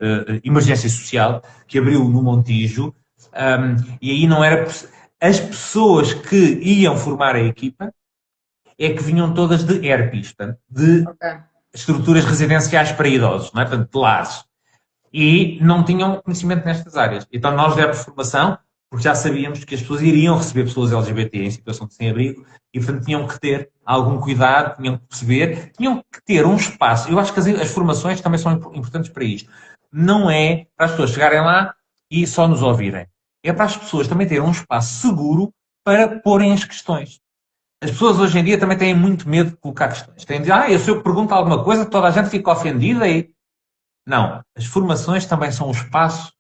emergência social, que abriu no Montijo, e aí não era. As pessoas que iam formar a equipa é que vinham todas de ERPs, portanto, de Ok. estruturas residenciais para idosos, não é? Portanto, de lares. E não tinham conhecimento nestas áreas. Então nós demos formação, porque já sabíamos que as pessoas iriam receber pessoas LGBT em situação de sem-abrigo e, portanto, tinham que ter algum cuidado, tinham que perceber, tinham que ter um espaço. Eu acho que as formações também são importantes para isto. Não é para as pessoas chegarem lá e só nos ouvirem. É para as pessoas também terem um espaço seguro para porem as questões. As pessoas hoje em dia também têm muito medo de colocar questões. Têm de, se eu pergunto alguma coisa, toda a gente fica ofendida e não. As formações também são um espaço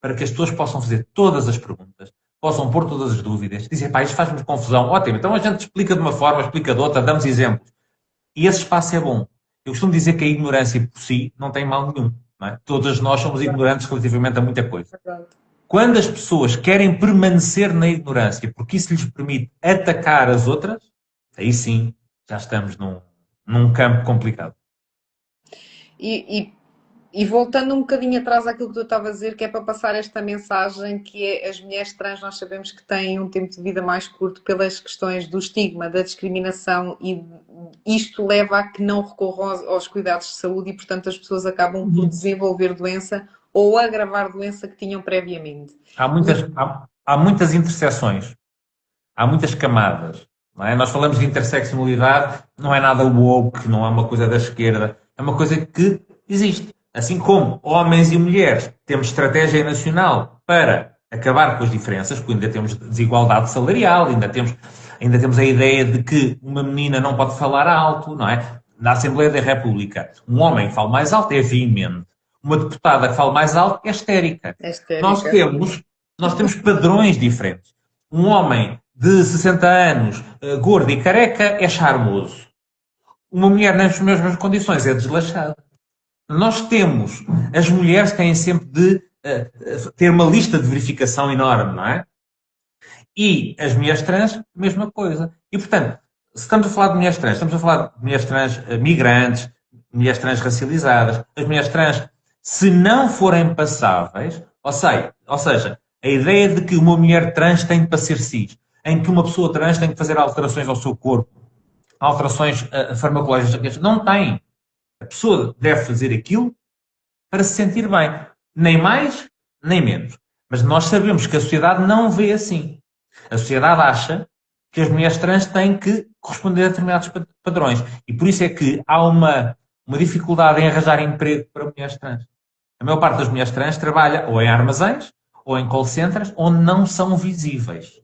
para que as pessoas possam fazer todas as perguntas, possam pôr todas as dúvidas, dizer, pá, isto faz-me confusão. Ótimo, então a gente explica de uma forma, explica de outra, damos exemplos. E esse espaço é bom. Eu costumo dizer que a ignorância por si não tem mal nenhum. Não é? Todas nós somos ignorantes relativamente a muita coisa. Quando as pessoas querem permanecer na ignorância porque isso lhes permite atacar as outras, aí sim já estamos num campo complicado. E, e voltando um bocadinho atrás àquilo que tu estavas a dizer, que é para passar esta mensagem, que é as mulheres trans, nós sabemos que têm um tempo de vida mais curto pelas questões do estigma, da discriminação, e isto leva a que não recorram aos cuidados de saúde e, portanto, as pessoas acabam por desenvolver doença ou agravar doença que tinham previamente. Há muitas interseções, há muitas camadas. Não é? Nós falamos de interseccionalidade, não é nada woke, não é uma coisa da esquerda, é uma coisa que existe. Assim como homens e mulheres temos estratégia nacional para acabar com as diferenças, porque ainda temos desigualdade salarial, ainda temos a ideia de que uma menina não pode falar alto, não é? Na Assembleia da República, um homem que fala mais alto é veemente. Uma deputada que fala mais alto é histérica. É Nós histérica. temos, nós temos padrões diferentes. Um homem de 60 anos, gordo e careca, é charmoso. Uma mulher nas mesmas condições é desleixada. Nós temos, as mulheres têm sempre de ter uma lista de verificação enorme, não é? E as mulheres trans, mesma coisa. E, portanto, se estamos a falar de mulheres trans, estamos a falar de mulheres trans migrantes, mulheres trans racializadas, as mulheres trans, se não forem passáveis, ou seja, a ideia de que uma mulher trans tem para ser cis, em que uma pessoa trans tem que fazer alterações ao seu corpo, alterações farmacológicas, não tem. A pessoa deve fazer aquilo para se sentir bem. Nem mais, nem menos. Mas nós sabemos que a sociedade não vê assim. A sociedade acha que as mulheres trans têm que corresponder a determinados padrões. E por isso é que há uma dificuldade em arranjar emprego para mulheres trans. A maior parte das mulheres trans trabalha ou em armazéns ou em call centers onde não são visíveis.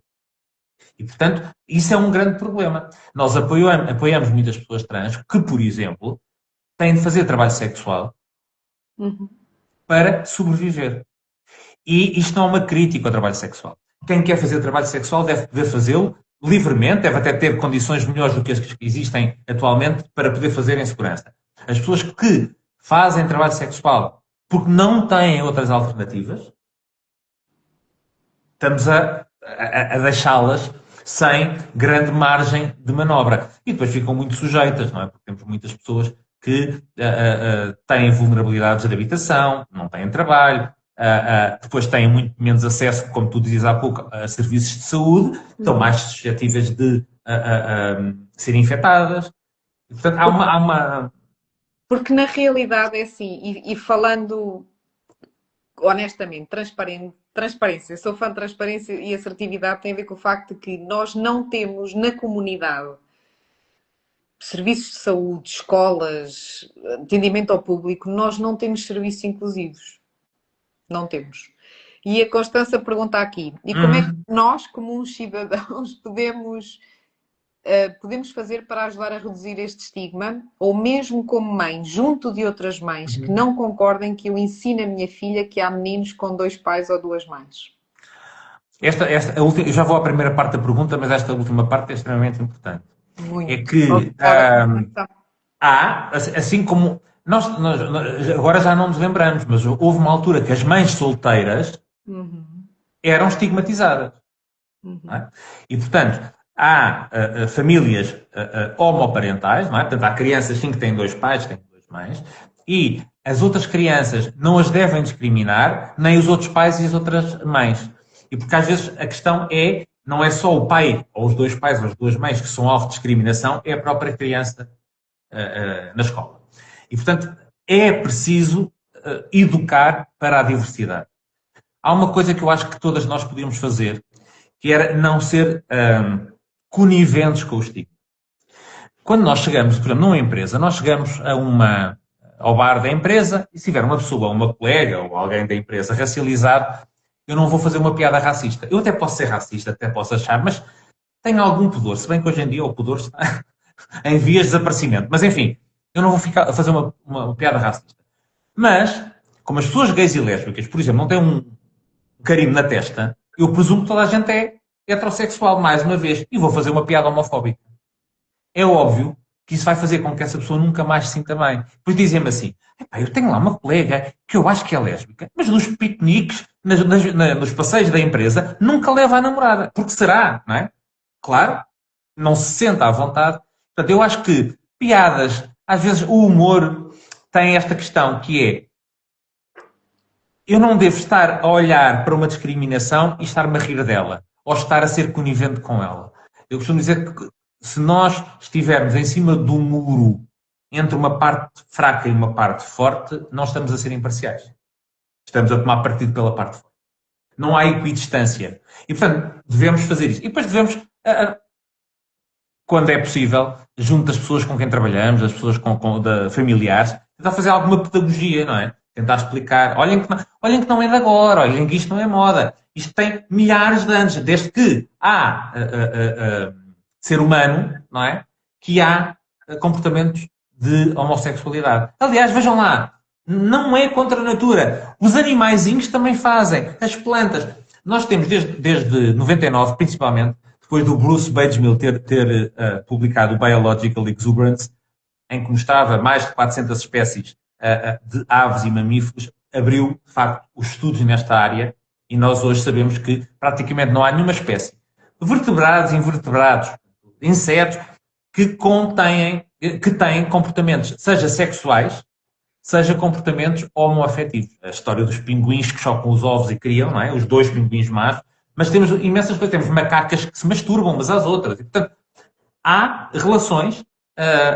E, portanto, isso é um grande problema. Nós apoiamos muitas pessoas trans que, por exemplo, têm de fazer trabalho sexual para sobreviver. E isto não é uma crítica ao trabalho sexual. Quem quer fazer trabalho sexual deve poder fazê-lo livremente, deve até ter condições melhores do que as que existem atualmente para poder fazer em segurança. As pessoas que fazem trabalho sexual porque não têm outras alternativas, estamos a deixá-las sem grande margem de manobra. E depois ficam muito sujeitas, não é? Porque temos muitas pessoas que têm vulnerabilidades de habitação, não têm trabalho, depois têm muito menos acesso, como tu dizias há pouco, a serviços de saúde, estão mais suscetíveis de serem infectadas. E, portanto, há uma... Porque na realidade é assim, e falando honestamente, transparência, sou fã de transparência e assertividade tem a ver com o facto de que nós não temos na comunidade serviços de saúde, escolas, atendimento ao público, nós não temos serviços inclusivos. Não temos. E a Constança pergunta aqui, e como é que nós, como uns cidadãos, podemos podemos fazer para ajudar a reduzir este estigma? Ou mesmo como mãe, junto de outras mães que não concordem que eu ensine a minha filha que há meninos com 2 pais ou 2 mães? Eu já vou à primeira parte da pergunta, mas esta última parte é extremamente importante. Muito. É que assim como nós agora já não nos lembramos, mas houve uma altura que as mães solteiras eram estigmatizadas. Não é? E, portanto, há famílias homoparentais, não é? Portanto, há crianças sim que têm 2 pais, têm 2 mães, e as outras crianças não as devem discriminar, nem os outros pais e as outras mães. E porque às vezes a questão não é só o pai, ou os 2 pais, ou as 2 mães que são alvo de discriminação, é a própria criança na escola. E, portanto, é preciso educar para a diversidade. Há uma coisa que eu acho que todas nós podíamos fazer, que era não ser coniventes com o estigma. Quando nós chegamos, por exemplo, numa empresa, nós chegamos ao bar da empresa e se tiver uma pessoa, uma colega ou alguém da empresa racializado, eu não vou fazer uma piada racista. Eu até posso ser racista, até posso achar, mas tenho algum pudor, se bem que hoje em dia o pudor está em vias de desaparecimento. Mas, enfim, eu não vou ficar a fazer uma piada racista. Mas, como as pessoas gays e lésbicas, por exemplo, não têm um carimbo na testa, eu presumo que toda a gente é heterossexual, mais uma vez, e vou fazer uma piada homofóbica. É óbvio que isso vai fazer com que essa pessoa nunca mais se sinta bem. Pois dizem-me assim, eu tenho lá uma colega que eu acho que é lésbica, mas nos piqueniques, nos passeios da empresa, nunca leva a namorada. Porque será, não é? Claro, não se senta à vontade. Portanto, eu acho que piadas, às vezes o humor tem esta questão que é eu não devo estar a olhar para uma discriminação e estar-me a rir dela, ou estar a ser conivente com ela. Eu costumo dizer que se nós estivermos em cima do muro entre uma parte fraca e uma parte forte, não estamos a ser imparciais. Estamos a tomar partido pela parte forte. Não há equidistância. E, portanto, devemos fazer isso. E depois devemos, quando é possível, junto das pessoas com quem trabalhamos, das pessoas familiares, tentar fazer alguma pedagogia, não é? Tentar explicar, olhem que não é de agora, olhem que isto não é moda. Isto tem milhares de anos, desde que há ser humano, não é? Que há comportamentos de homossexualidade. Aliás, vejam lá, não é contra a natura. Os animaizinhos também fazem, as plantas. Nós temos desde 99, principalmente, depois do Bruce Bagehmil ter publicado o Biological Exuberance, em que mostrava mais de 400 espécies de aves e mamíferos, abriu, de facto, os estudos nesta área e nós hoje sabemos que praticamente não há nenhuma espécie, vertebrados, invertebrados, insetos, que têm comportamentos, seja sexuais, seja comportamentos homoafetivos. A história dos pinguins que chocam os ovos e criam, não é? Os 2 pinguins machos, mas temos imensas coisas. Temos macacas que se masturbam umas às outras. E, portanto, há relações.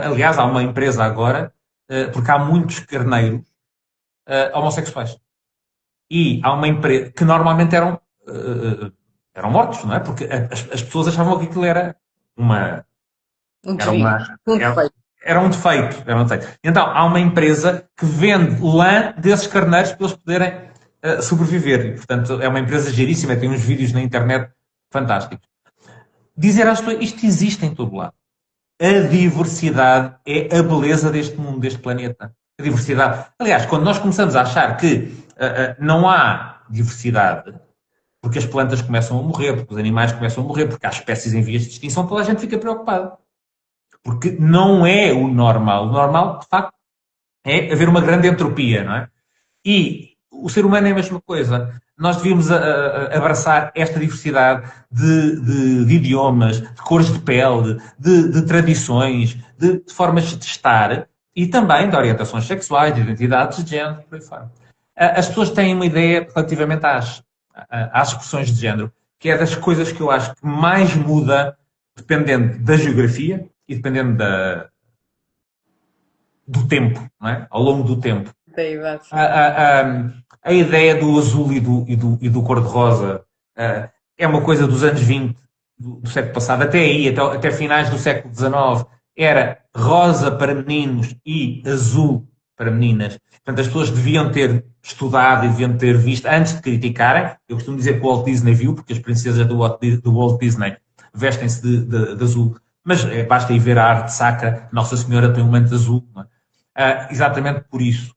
Aliás, há uma empresa agora, porque há muitos carneiros homossexuais. E há uma empresa que normalmente eram mortos, não é? Porque as pessoas achavam que aquilo era um defeito. Então, há uma empresa que vende lã desses carneiros para eles poderem sobreviver. E, portanto, é uma empresa giríssima, tem uns vídeos na internet fantásticos. Dizer às pessoas, isto existe em todo lado. A diversidade é a beleza deste mundo, deste planeta. A diversidade. Aliás, quando nós começamos a achar que não há diversidade, porque as plantas começam a morrer, porque os animais começam a morrer, porque há espécies em vias de extinção, toda a gente fica preocupada. Porque não é o normal. O normal, de facto, é haver uma grande entropia, não é? E o ser humano é a mesma coisa. Nós devíamos abraçar esta diversidade de idiomas, de cores de pele, de tradições, de formas de estar e também de orientações sexuais, de identidades de género, por aí fora. As pessoas têm uma ideia relativamente às expressões de género, que é das coisas que eu acho que mais muda dependendo da geografia e dependendo do tempo, não é? Ao longo do tempo. A ideia do azul e do cor-de-rosa é uma coisa dos anos 20 do século passado, até finais do século XIX, era rosa para meninos e azul para meninas. Portanto, as pessoas deviam ter estudado e deviam ter visto, antes de criticarem. Eu costumo dizer que o Walt Disney viu, porque as princesas do Walt Disney vestem-se de azul Mas basta ir ver a arte sacra, Nossa Senhora tem um manto azul, não é? Exatamente por isso.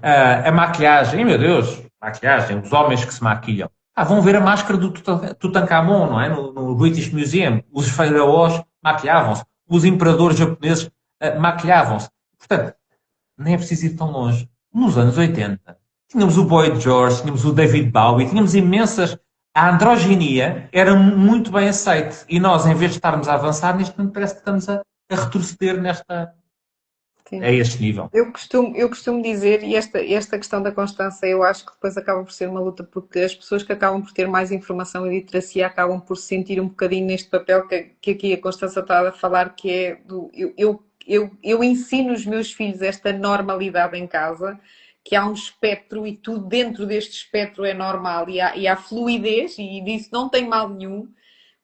A maquilhagem, meu Deus, maquilhagem, os homens que se maquilham. Vão ver a máscara do Tutankhamon, não é? No British Museum. Os faraós maquilhavam-se. Os imperadores japoneses maquilhavam-se. Portanto, nem é preciso ir tão longe. Nos anos 80, tínhamos o Boy George, tínhamos o David Bowie, tínhamos imensas. A androginia era muito bem aceite. E nós, em vez de estarmos a avançar, neste momento parece que estamos a retroceder Sim. a este nível. Eu costumo dizer, e esta questão da constância, eu acho que depois acaba por ser uma luta, porque as pessoas que acabam por ter mais informação e literacia acabam por se sentir um bocadinho neste papel que aqui a Constança está a falar, que é do eu ensino os meus filhos esta normalidade em casa, que há um espectro e tudo dentro deste espectro é normal e há fluidez e disso não tem mal nenhum,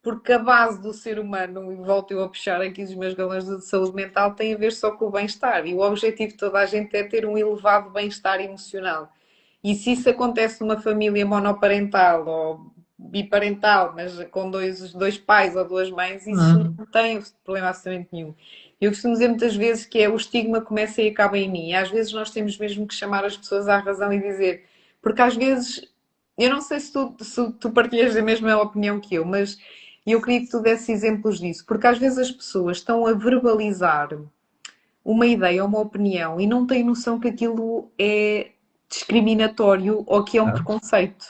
porque a base do ser humano, e volto eu a puxar aqui os meus galões de saúde mental, tem a ver só com o bem-estar. E o objetivo de toda a gente é ter um elevado bem-estar emocional. E se isso acontece numa família monoparental ou biparental, mas com dois pais ou duas mães, isso não tem problema absolutamente nenhum. Eu costumo dizer muitas vezes que o estigma começa e acaba em mim. E às vezes nós temos mesmo que chamar as pessoas à razão e dizer, porque às vezes, eu não sei se tu partilhas a mesma opinião que eu, mas eu queria que tu desse exemplos disso, porque às vezes as pessoas estão a verbalizar uma ideia ou uma opinião e não têm noção que aquilo é discriminatório ou que é um Claro, preconceito.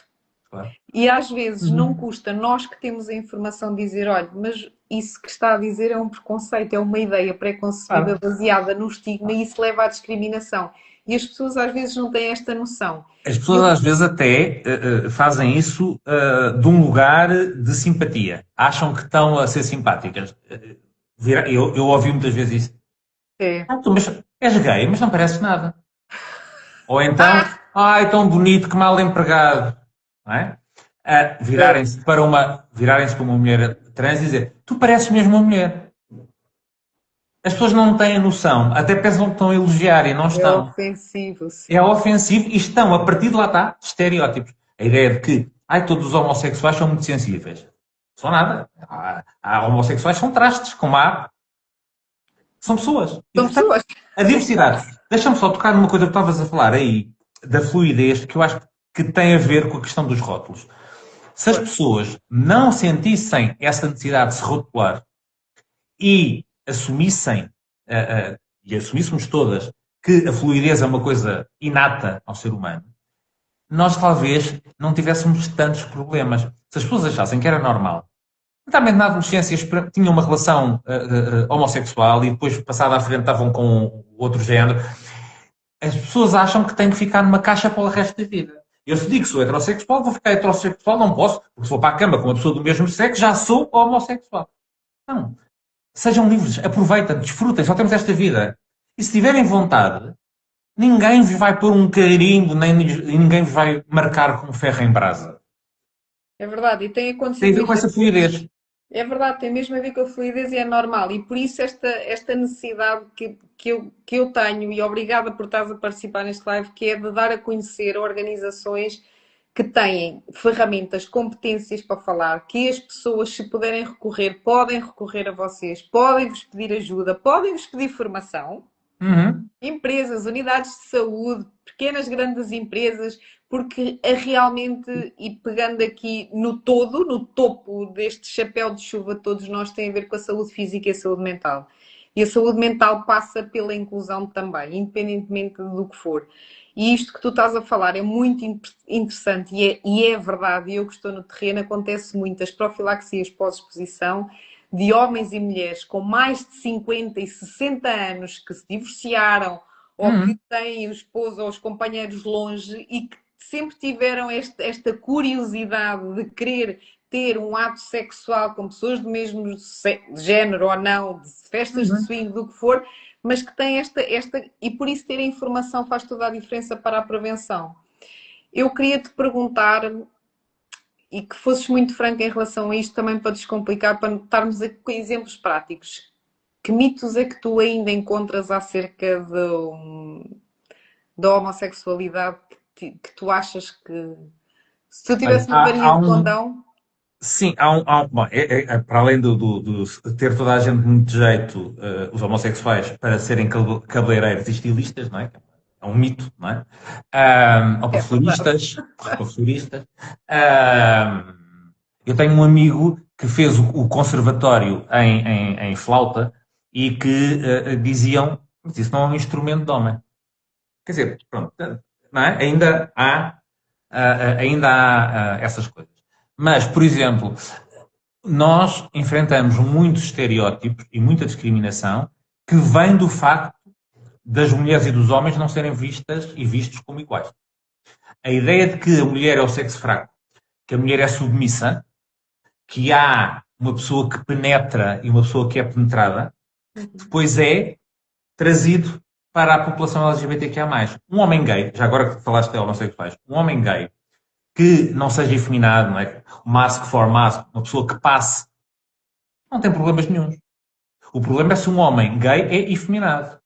claro. E às vezes não custa nós que temos a informação dizer, olha, mas isso que está a dizer é um preconceito, é uma ideia pré-concebida Claro. baseada no estigma e isso leva à discriminação. E as pessoas às vezes não têm esta noção. As E pessoas às vezes até fazem isso de um lugar de simpatia. Acham que estão a ser simpáticas. Eu ouvi muitas vezes isso. é. Tu, mas és gay, mas não pareces nada. Ou então, ai, tão bonito, que mal empregado. Não é? Virarem-se para uma mulher trans e dizer, tu pareces mesmo uma mulher. As pessoas não têm a noção, até pensam que estão a elogiar e não É estão. ofensivo, É sim. ofensivo e estão, a partir de lá está, estereótipos. A ideia de que todos os homossexuais são muito sensíveis. São nada. Há homossexuais que são trastes, como há. São pessoas. E, São portanto, pessoas. a diversidade. Deixa-me só tocar numa coisa que estavas a falar aí, da fluidez, que eu acho que tem a ver com a questão dos rótulos. Se as pessoas não sentissem essa necessidade de se rotular e assumissem, e assumíssemos todas, que a fluidez é uma coisa inata ao ser humano, nós talvez não tivéssemos tantos problemas. Se as pessoas achassem que era normal, também na adolescência tinham uma relação homossexual e depois, passada à frente, estavam com outro género, as pessoas acham que têm que ficar numa caixa para o resto da vida. Eu se digo que sou heterossexual, vou ficar heterossexual, não posso, porque se vou para a cama com uma pessoa do mesmo sexo, já sou homossexual. Não. Sejam livres, aproveitem, desfrutem, só temos esta vida. E se tiverem vontade, ninguém vos vai pôr um carimbo, nem ninguém vos vai marcar com ferro em brasa. É verdade, e tem Tem a acontecido ver com isto. essa fluidez. É verdade, tem mesmo a ver com a fluidez e é normal. E por isso esta necessidade que eu tenho, e obrigada por estares a participar neste live, que é de dar a conhecer organizações que têm ferramentas, competências para falar, que as pessoas, se puderem recorrer, podem recorrer a vocês, podem vos pedir ajuda, podem vos pedir formação. Uhum. Empresas, unidades de saúde, pequenas, grandes empresas, porque realmente, e pegando aqui no todo, no topo deste chapéu de chuva, todos nós tem a ver com a saúde física e a saúde mental. E a saúde mental passa pela inclusão também, independentemente do que for. E isto que tu estás a falar é muito interessante e é verdade, e eu que estou no terreno, acontece muito, as profilaxias pós-exposição de homens e mulheres com mais de 50 e 60 anos que se divorciaram ou que têm o esposo ou os companheiros longe e que sempre tiveram esta curiosidade de querer ter um ato sexual com pessoas do mesmo género ou não, de festas de swing, do que for, mas que têm esta. E por isso ter a informação faz toda a diferença para a prevenção. Eu queria te perguntar, e que fosses muito franco em relação a isto, também para descomplicar, para estarmos aqui com exemplos práticos. Que mitos é que tu ainda encontras acerca da homossexualidade que tu achas que... Se tu tivesse Olha, uma varinha de condão... Sim, bom, para além de ter toda a gente muito jeito, os homossexuais, para serem cabeleireiros e estilistas, não é? É um mito, não é? Ou É verdade. professoristas. Ahm, eu tenho um amigo que fez o conservatório em flauta e que diziam, mas isso não é um instrumento de homem. Quer dizer, pronto, não é? Ainda há essas coisas. Mas, por exemplo, nós enfrentamos muitos estereótipos e muita discriminação que vem do facto das mulheres e dos homens não serem vistas e vistos como iguais. A ideia de que a mulher é o sexo fraco, que a mulher é submissa, que há uma pessoa que penetra e uma pessoa que é penetrada, Uhum. depois é trazido para a população LGBTQIA+. Um homem gay, já agora que falaste de homossexuais, um homem gay que não seja efeminado, não é? Mask for mask, uma pessoa que passe, não tem problemas nenhums. O problema é se um homem gay é efeminado.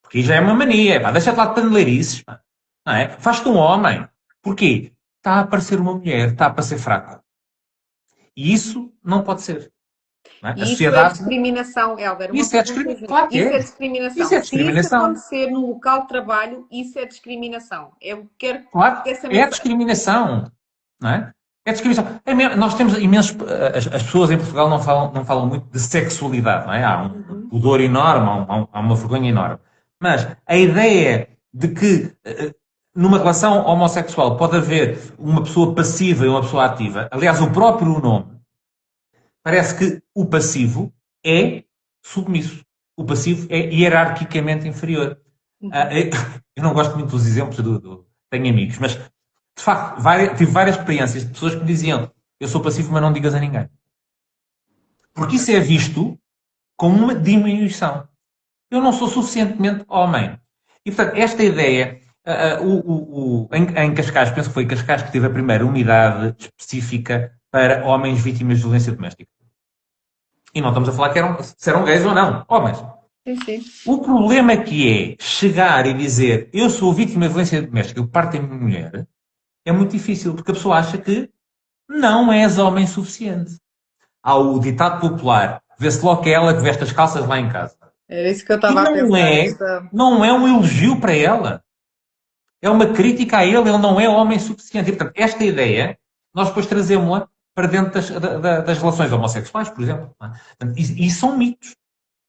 Porque aí já é uma mania. Pá. Deixa-te lá de paneleirices. Pá. Não é? Faz-te um homem. Porquê? Está a parecer uma mulher. Está a parecer fraco. E isso não pode ser. Não é? A E isso é sociedade... discriminação, Helder. Uma Isso é pergunta, discriminação. Claro que isso é é. Isso discriminação. é Se isso discriminação. acontecer no local de trabalho, isso é discriminação. Eu quero Claro. que essa É mensagem. discriminação. Não é? É discriminação. Nós temos imensos... As pessoas em Portugal não falam muito de sexualidade. Não é? Há um Uhum. pudor enorme. Há uma vergonha enorme. Mas a ideia de que numa relação homossexual pode haver uma pessoa passiva e uma pessoa ativa. Aliás, o próprio nome parece que o passivo é submisso. O passivo é hierarquicamente inferior. Uhum. Eu não gosto muito dos exemplos tenho amigos, mas de facto tive várias experiências de pessoas que me diziam: eu sou passivo, mas não digas a ninguém. Porque Ok. isso é visto como uma diminuição. Eu não sou suficientemente homem. E, portanto, esta ideia, em Cascais, penso que foi Cascais que teve a primeira unidade específica para homens vítimas de violência doméstica. E não estamos a falar se eram gays ou não, homens. Sim, sim. O problema que é chegar e dizer eu sou vítima de violência doméstica, eu parto em minha mulher, é muito difícil, porque a pessoa acha que não és homem suficiente. Há o ditado popular, vê-se logo que é ela que veste as calças lá em casa. Era isso que eu E estava a pensar. Esta... não é um elogio para ela. É uma crítica a ele não é homem suficiente. E, portanto, esta ideia, nós depois trazemos-la para dentro das relações homossexuais, por exemplo. Não é? Portanto, e são mitos.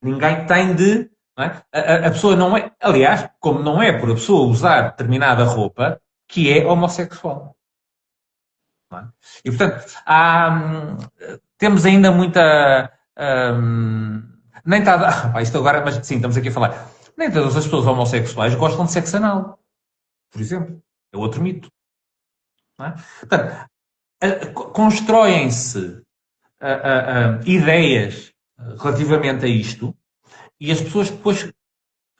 Ninguém tem de... Não é? A pessoa não é... Aliás, como não é por a pessoa usar determinada roupa que é homossexual. Não é? E, portanto, temos ainda muita... nem está a dar... Isto agora, mas sim, estamos aqui a falar. Nem todas as pessoas homossexuais gostam de sexo anal, por exemplo. É outro mito. Não é? Portanto, constroem-se ideias relativamente a isto e as pessoas depois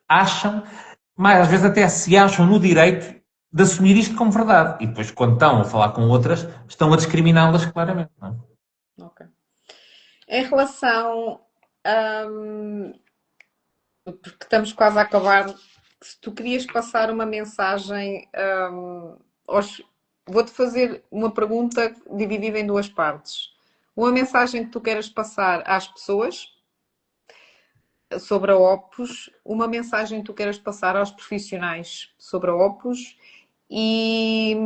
acham, mais às vezes até se acham no direito de assumir isto como verdade. E depois, quando estão a falar com outras, estão a discriminá-las claramente. Não é? Ok. Em relação, hum, porque estamos quase a acabar, se tu querias passar uma mensagem, vou-te fazer uma pergunta dividida em duas partes. Uma mensagem que tu queiras passar às pessoas sobre a Opus, uma mensagem que tu queiras passar aos profissionais sobre a Opus e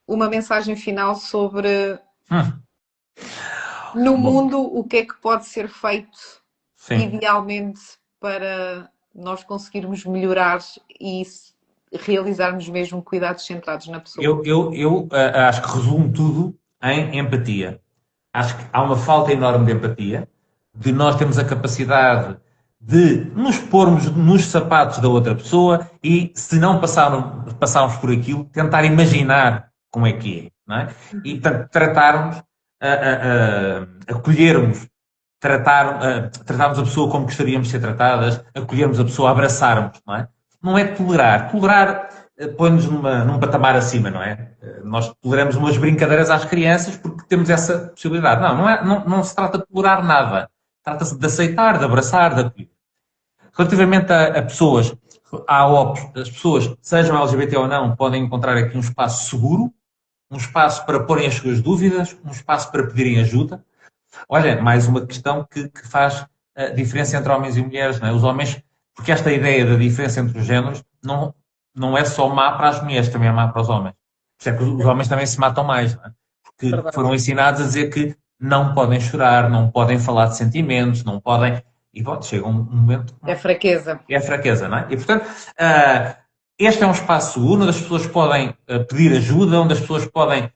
uma mensagem final sobre no Bom, mundo o que é que pode ser feito sim. idealmente para nós conseguirmos melhorar e realizarmos mesmo cuidados centrados na pessoa. Eu acho que resumo tudo em empatia. Acho que há uma falta enorme de empatia, de nós termos a capacidade de nos pormos nos sapatos da outra pessoa e, se não passarmos por aquilo, tentar imaginar como é que é. Não é? E, portanto, acolhermos, tratarmos a pessoa como gostaríamos de ser tratadas, acolhermos a pessoa, abraçarmos. Não é? Não é tolerar. Tolerar põe-nos num patamar acima, não é? Nós toleramos umas brincadeiras às crianças porque temos essa possibilidade. Não se trata de tolerar nada. Trata-se de aceitar, de abraçar, de acolher. Relativamente a pessoas, as pessoas, sejam LGBT ou não, podem encontrar aqui um espaço seguro, um espaço para porem as suas dúvidas, um espaço para pedirem ajuda. Olha, mais uma questão que faz a diferença entre homens e mulheres, não é? Os homens, porque esta ideia da diferença entre os géneros não é só má para as mulheres, também é má para os homens. Por isso é que os homens também se matam mais, não é? Porque Verdade. foram ensinados a dizer que não podem chorar, não podem falar de sentimentos, não podem. E pronto, chega um momento que É fraqueza. é a fraqueza, não é? E portanto, este é um espaço seguro onde as pessoas podem pedir ajuda, onde as pessoas podem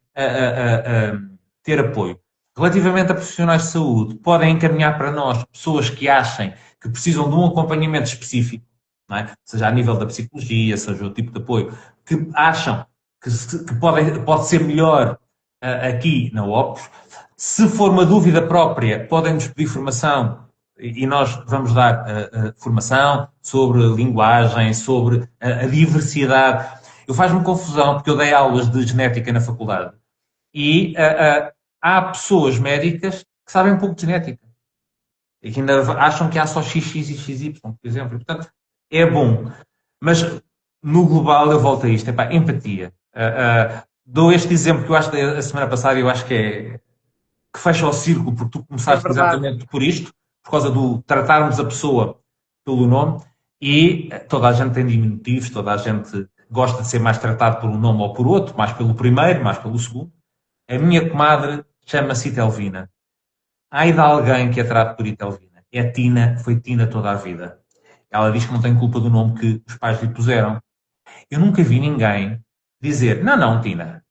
ter apoio. Relativamente a profissionais de saúde, podem encaminhar para nós pessoas que achem que precisam de um acompanhamento específico, não é? Seja a nível da psicologia, seja o tipo de apoio, que acham que pode ser melhor aqui na OPOS. Se for uma dúvida própria, podem-nos pedir formação e nós vamos dar formação sobre linguagem, sobre a diversidade. Eu faz-me confusão porque eu dei aulas de genética na faculdade e há pessoas médicas que sabem um pouco de genética e que ainda acham que há só XX e XY, por exemplo. E, portanto, é bom. Mas no global eu volto a isto, empatia. Dou este exemplo que eu acho da semana passada, eu acho que fecha o círculo, porque tu É começaste verdade. exatamente por isto, por causa do tratarmos a pessoa pelo nome, e toda a gente tem diminutivos, toda a gente gosta de ser mais tratado por um nome ou por outro, mais pelo primeiro, mais pelo segundo. A minha comadre chama-se Itelvina. Ai de alguém que a trate por Itelvina. É Tina, foi Tina toda a vida. Ela diz que não tem culpa do nome que os pais lhe puseram. Eu nunca vi ninguém dizer, não, não, Tina,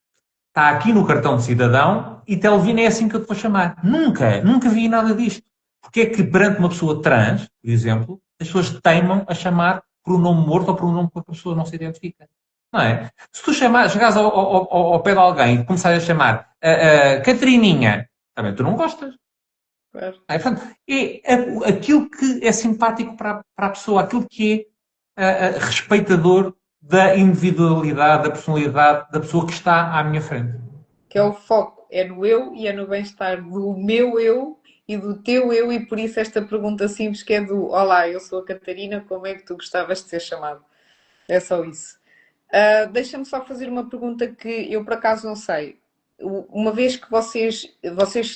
está aqui no cartão de cidadão e Telvina é assim que eu te vou chamar. Nunca vi nada disto. Porque é que perante uma pessoa trans, por exemplo, as pessoas teimam a chamar por um nome morto ou por um nome que a pessoa não se identifica? Não é? Se tu chegares ao pé de alguém e começares a chamar Catrininha, também tu não gostas. Claro. É, portanto, aquilo que é simpático para a pessoa, aquilo que é respeitador da individualidade, da personalidade da pessoa que está à minha frente. Que é o foco, é no eu e é no bem-estar do meu eu e do teu eu, e por isso esta pergunta simples que é do Olá, eu sou a Catarina, como é que tu gostavas de ser chamado? É só isso. Deixa-me só fazer uma pergunta que eu por acaso não sei. Uma vez que vocês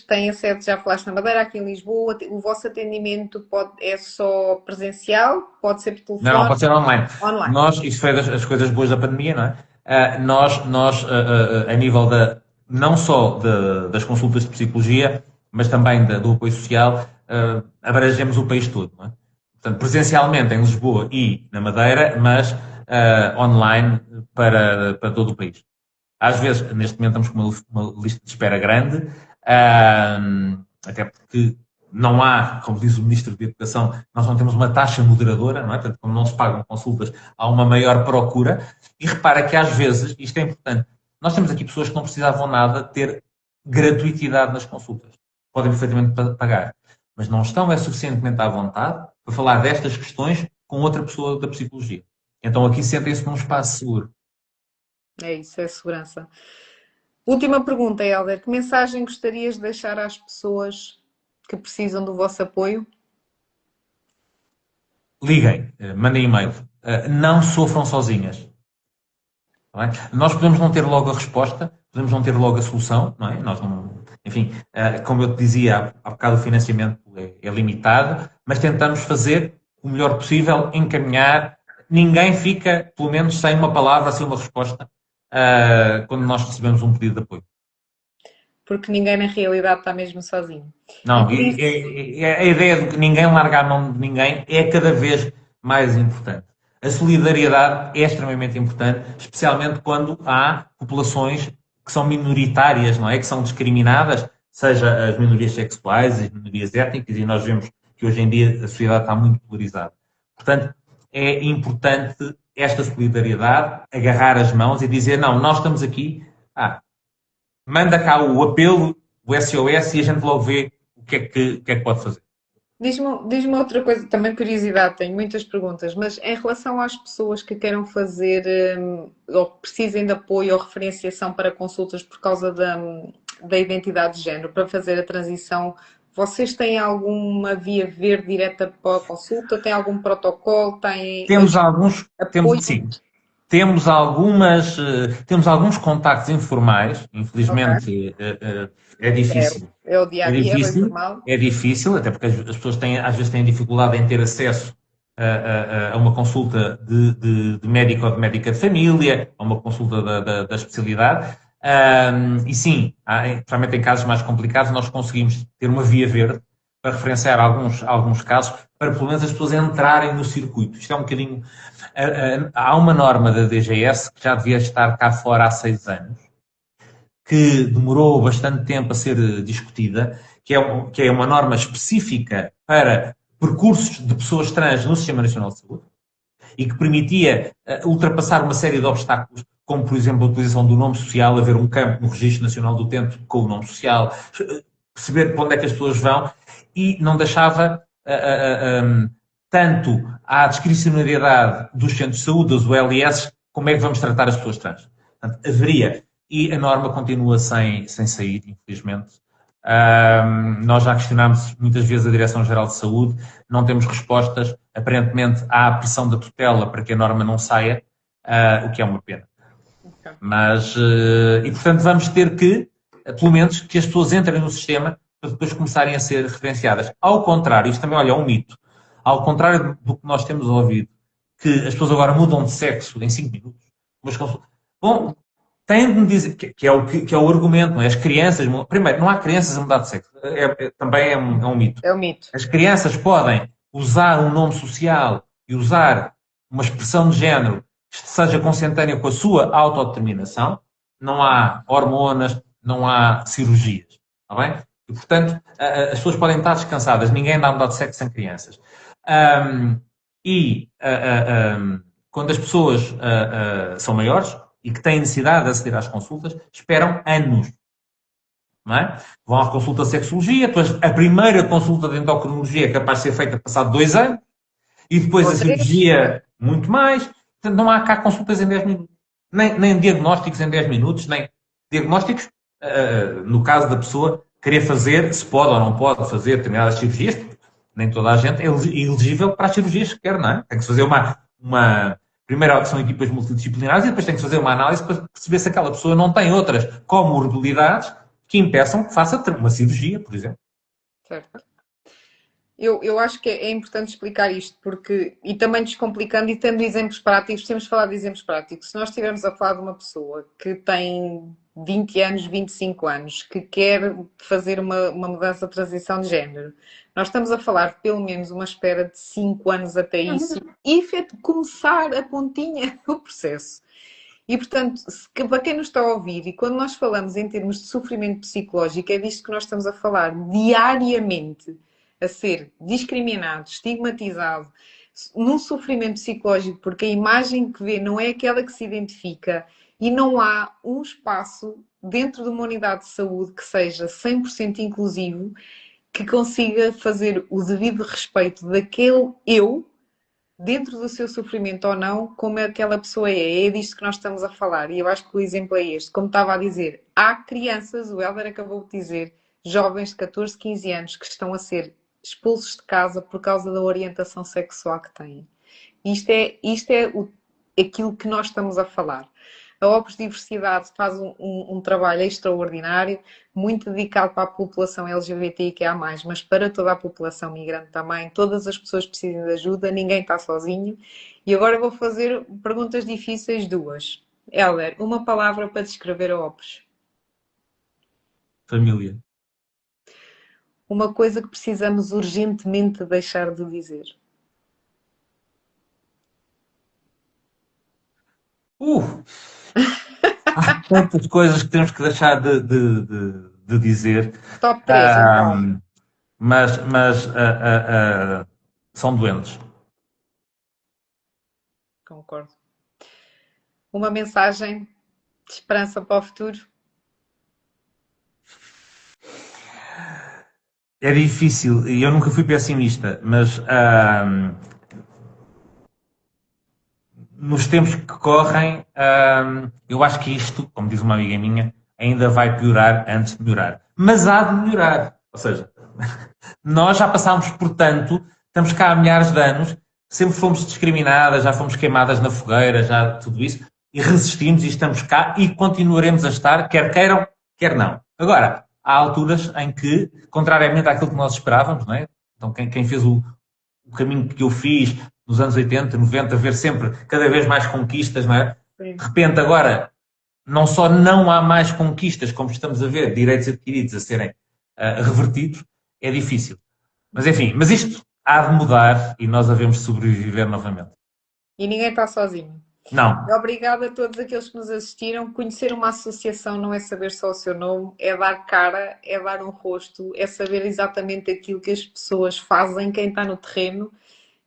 têm a sede, já falaste na Madeira, aqui em Lisboa, o vosso atendimento é só presencial? Pode ser por Não, telefone? pode ser online. Online. Isso foi das coisas boas da pandemia, não é? A nível não só das consultas de psicologia, mas também do apoio social, abrangemos o país todo, não é? Portanto, presencialmente em Lisboa e na Madeira, mas online para todo o país. Às vezes, neste momento, estamos com uma lista de espera grande, até porque não há, como diz o Ministro da Educação, nós não temos uma taxa moderadora, não é? Portanto, como não se pagam consultas, há uma maior procura. E repara que às vezes, isto é importante, nós temos aqui pessoas que não precisavam nada ter gratuitidade nas consultas. Podem perfeitamente pagar. Mas não estão suficientemente à vontade para falar destas questões com outra pessoa da psicologia. Então aqui sentem-se num espaço seguro. É isso, é segurança. Última pergunta, Helder. Que mensagem gostarias de deixar às pessoas que precisam do vosso apoio? Liguem, mandem e-mail. Não sofram sozinhas. Não é? Nós podemos não ter logo a resposta, podemos não ter logo a solução, não é? Nós não, enfim, como eu te dizia, há bocado o financiamento é limitado, mas tentamos fazer o melhor possível, encaminhar. Ninguém fica, pelo menos, sem uma palavra, sem uma resposta, quando nós recebemos um pedido de apoio. Porque ninguém na realidade está mesmo sozinho. E Não, por isso, a ideia de que ninguém larga a mão de ninguém é cada vez mais importante. A solidariedade é extremamente importante, especialmente quando há populações que são minoritárias, não é? Que são discriminadas, seja as minorias sexuais, as minorias étnicas, e nós vemos que hoje em dia a sociedade está muito polarizada. Portanto, é importante esta solidariedade, agarrar as mãos e dizer, não, nós estamos aqui, manda cá o apelo, o SOS, e a gente logo vê o que é que pode fazer. diz-me outra coisa, também curiosidade, tenho muitas perguntas, mas em relação às pessoas que queiram fazer ou que precisem de apoio ou referenciação para consultas por causa da identidade de género, para fazer a transição, vocês têm alguma via verde direta para a consulta? Têm algum protocolo? Têm Temos alguns, apoio? sim. temos alguns contactos informais, infelizmente é difícil. É o dia a dia, é normal. É difícil, até porque as pessoas às vezes têm dificuldade em ter acesso a uma consulta de médico ou de médica de família, a uma consulta da especialidade. E sim, principalmente em casos mais complicados, nós conseguimos ter uma via verde para referenciar alguns casos, para pelo menos as pessoas entrarem no circuito. Isto é um bocadinho... Há uma norma da DGS que já devia estar cá fora há 6 anos, que demorou bastante tempo a ser discutida, que é uma norma específica para percursos de pessoas trans no Sistema Nacional de Saúde e que permitia ultrapassar uma série de obstáculos, como, por exemplo, a utilização do nome social, haver um campo no Registro Nacional do Utente com o nome social, perceber para onde é que as pessoas vão, e não deixava tanto à discricionariedade dos centros de saúde, das ULS, como é que vamos tratar as pessoas trans. Portanto, haveria, e a norma continua sem sair, infelizmente. Nós já questionámos muitas vezes a Direção-Geral de Saúde, não temos respostas, aparentemente há a pressão da tutela para que a norma não saia, o que é uma pena. Okay. Mas, e portanto vamos ter que, pelo menos, que as pessoas entrem no sistema para depois começarem a ser referenciadas. Ao contrário, isto também, olha, é um mito, ao contrário do que nós temos ouvido, que as pessoas agora mudam de sexo em 5 minutos, mas bom, tem de me dizer, que é o argumento, não é? As crianças, primeiro, não há crianças a mudar de sexo, também é um mito. É um mito. As crianças podem usar um nome social e usar uma expressão de género que seja consentânea com a sua autodeterminação, não há hormonas, não há cirurgias, está bem? E, portanto, as pessoas podem estar descansadas, ninguém dá a mudar de sexo sem crianças. Quando as pessoas são maiores e que têm necessidade de aceder às consultas, esperam anos. Não é? Vão à consulta de sexologia, depois a primeira consulta de endocrinologia é capaz de ser feita passado 2 anos, e depois a cirurgia muito mais. Portanto, não há cá consultas em 10 minutos. Nem diagnósticos em 10 minutos, nem diagnósticos, no caso da pessoa querer fazer, se pode ou não pode fazer determinadas cirurgias, nem toda a gente é elegível para as cirurgias que quer, não é? Tem que se fazer primeiro são equipas multidisciplinares e depois tem que se fazer uma análise para perceber se aquela pessoa não tem outras comorbilidades que impeçam que faça uma cirurgia, por exemplo. Certo. Eu acho que é importante explicar isto, porque, e também descomplicando e tendo exemplos práticos, temos de falar de exemplos práticos. Se nós estivermos a falar de uma pessoa que tem 20 anos, 25 anos, que quer fazer uma mudança de transição de género, nós estamos a falar de pelo menos uma espera de 5 anos até isso e começar a pontinha do processo. E, portanto, para quem nos está a ouvir, e quando nós falamos em termos de sofrimento psicológico, é disto que nós estamos a falar diariamente, a ser discriminado, estigmatizado, num sofrimento psicológico, porque a imagem que vê não é aquela que se identifica e não há um espaço dentro de uma unidade de saúde que seja 100% inclusivo, que consiga fazer o devido respeito daquele eu, dentro do seu sofrimento ou não, como aquela pessoa é. É disto que nós estamos a falar. E eu acho que o exemplo é este. Como estava a dizer, há crianças, o Hélder acabou de dizer, jovens de 14, 15 anos, que estão a ser expulsos de casa por causa da orientação sexual que têm. Isto é aquilo que nós estamos a falar. A Opus Diversidade faz um trabalho extraordinário, muito dedicado para a população LGBTIQA+, mas para toda a população migrante também. Todas as pessoas precisam de ajuda, ninguém está sozinho. E agora vou fazer perguntas difíceis, 2. Hélder, uma palavra para descrever a Opus. Família. Uma coisa que precisamos urgentemente deixar de dizer. Há tantas coisas que temos que deixar de dizer. Top 3, então. Mas são doentes. Concordo. Uma mensagem de esperança para o futuro? É difícil, e eu nunca fui pessimista, mas nos tempos que correm, eu acho que isto, como diz uma amiga minha, ainda vai piorar antes de melhorar. Mas há de melhorar. Ou seja, nós já passámos por tanto, estamos cá há milhares de anos, sempre fomos discriminadas, já fomos queimadas na fogueira, já tudo isso, e resistimos e estamos cá e continuaremos a estar, quer queiram, quer não. Agora, há alturas em que, contrariamente àquilo que nós esperávamos, não é? Então, quem fez o caminho que eu fiz nos anos 80, 90, ver sempre cada vez mais conquistas, não é? Sim. De repente, agora, não só não há mais conquistas, como estamos a ver, direitos adquiridos a serem revertidos, é difícil. Mas enfim, mas isto há de mudar e nós havemos de sobreviver novamente. E ninguém está sozinho. Não. Obrigada a todos aqueles que nos assistiram. Conhecer uma associação não é saber só o seu nome, é dar cara, é dar um rosto, é saber exatamente aquilo que as pessoas fazem, quem está no terreno.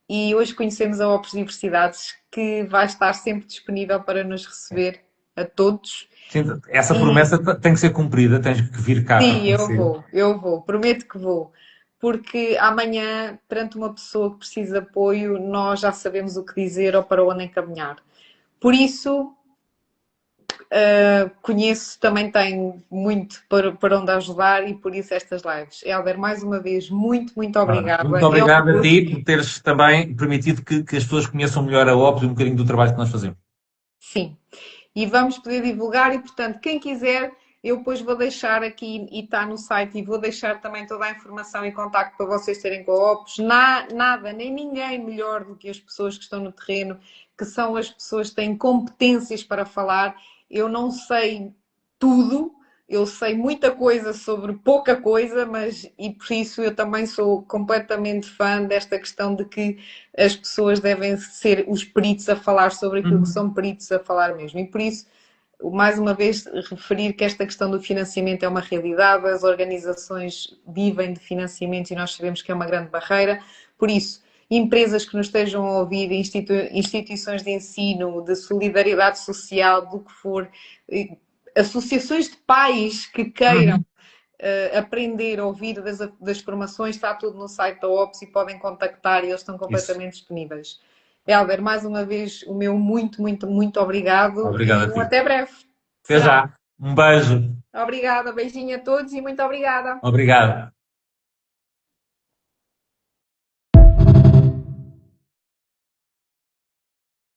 E hoje conhecemos a Opus Diversidades, que vai estar sempre disponível para nos receber a todos. Sim, essa promessa tem que ser cumprida, tens que vir cá para Sim, conhecer. eu vou, prometo que vou. Porque amanhã, perante uma pessoa que precisa de apoio, nós já sabemos o que dizer ou para onde encaminhar. Por isso, conheço, também tenho muito para onde ajudar e por isso estas lives. Helder, mais uma vez, muito obrigada. Muito obrigado a ti por teres também permitido que as pessoas conheçam melhor a OPS e um bocadinho do trabalho que nós fazemos. Sim, e vamos poder divulgar e, portanto, quem quiser, eu depois vou deixar aqui e está no site e vou deixar também toda a informação e contacto para vocês terem com a OPS. Nada, nem ninguém melhor do que as pessoas que estão no terreno, que são as pessoas que têm competências para falar. Eu não sei tudo, eu sei muita coisa sobre pouca coisa, e por isso eu também sou completamente fã desta questão de que as pessoas devem ser os peritos a falar sobre aquilo que são peritos a falar mesmo. E por isso, mais uma vez, referir que esta questão do financiamento é uma realidade, as organizações vivem de financiamento e nós sabemos que é uma grande barreira. Por isso, empresas que nos estejam a ouvir, instituições de ensino, de solidariedade social, do que for, associações de pais que queiram aprender a ouvir das formações, está tudo no site da OPS e podem contactar e eles estão completamente disponíveis. Helder, mais uma vez, o meu muito obrigado. Obrigado E a ti. até breve. Até já. Um beijo. Obrigada, beijinho a todos e muito obrigada. Obrigado.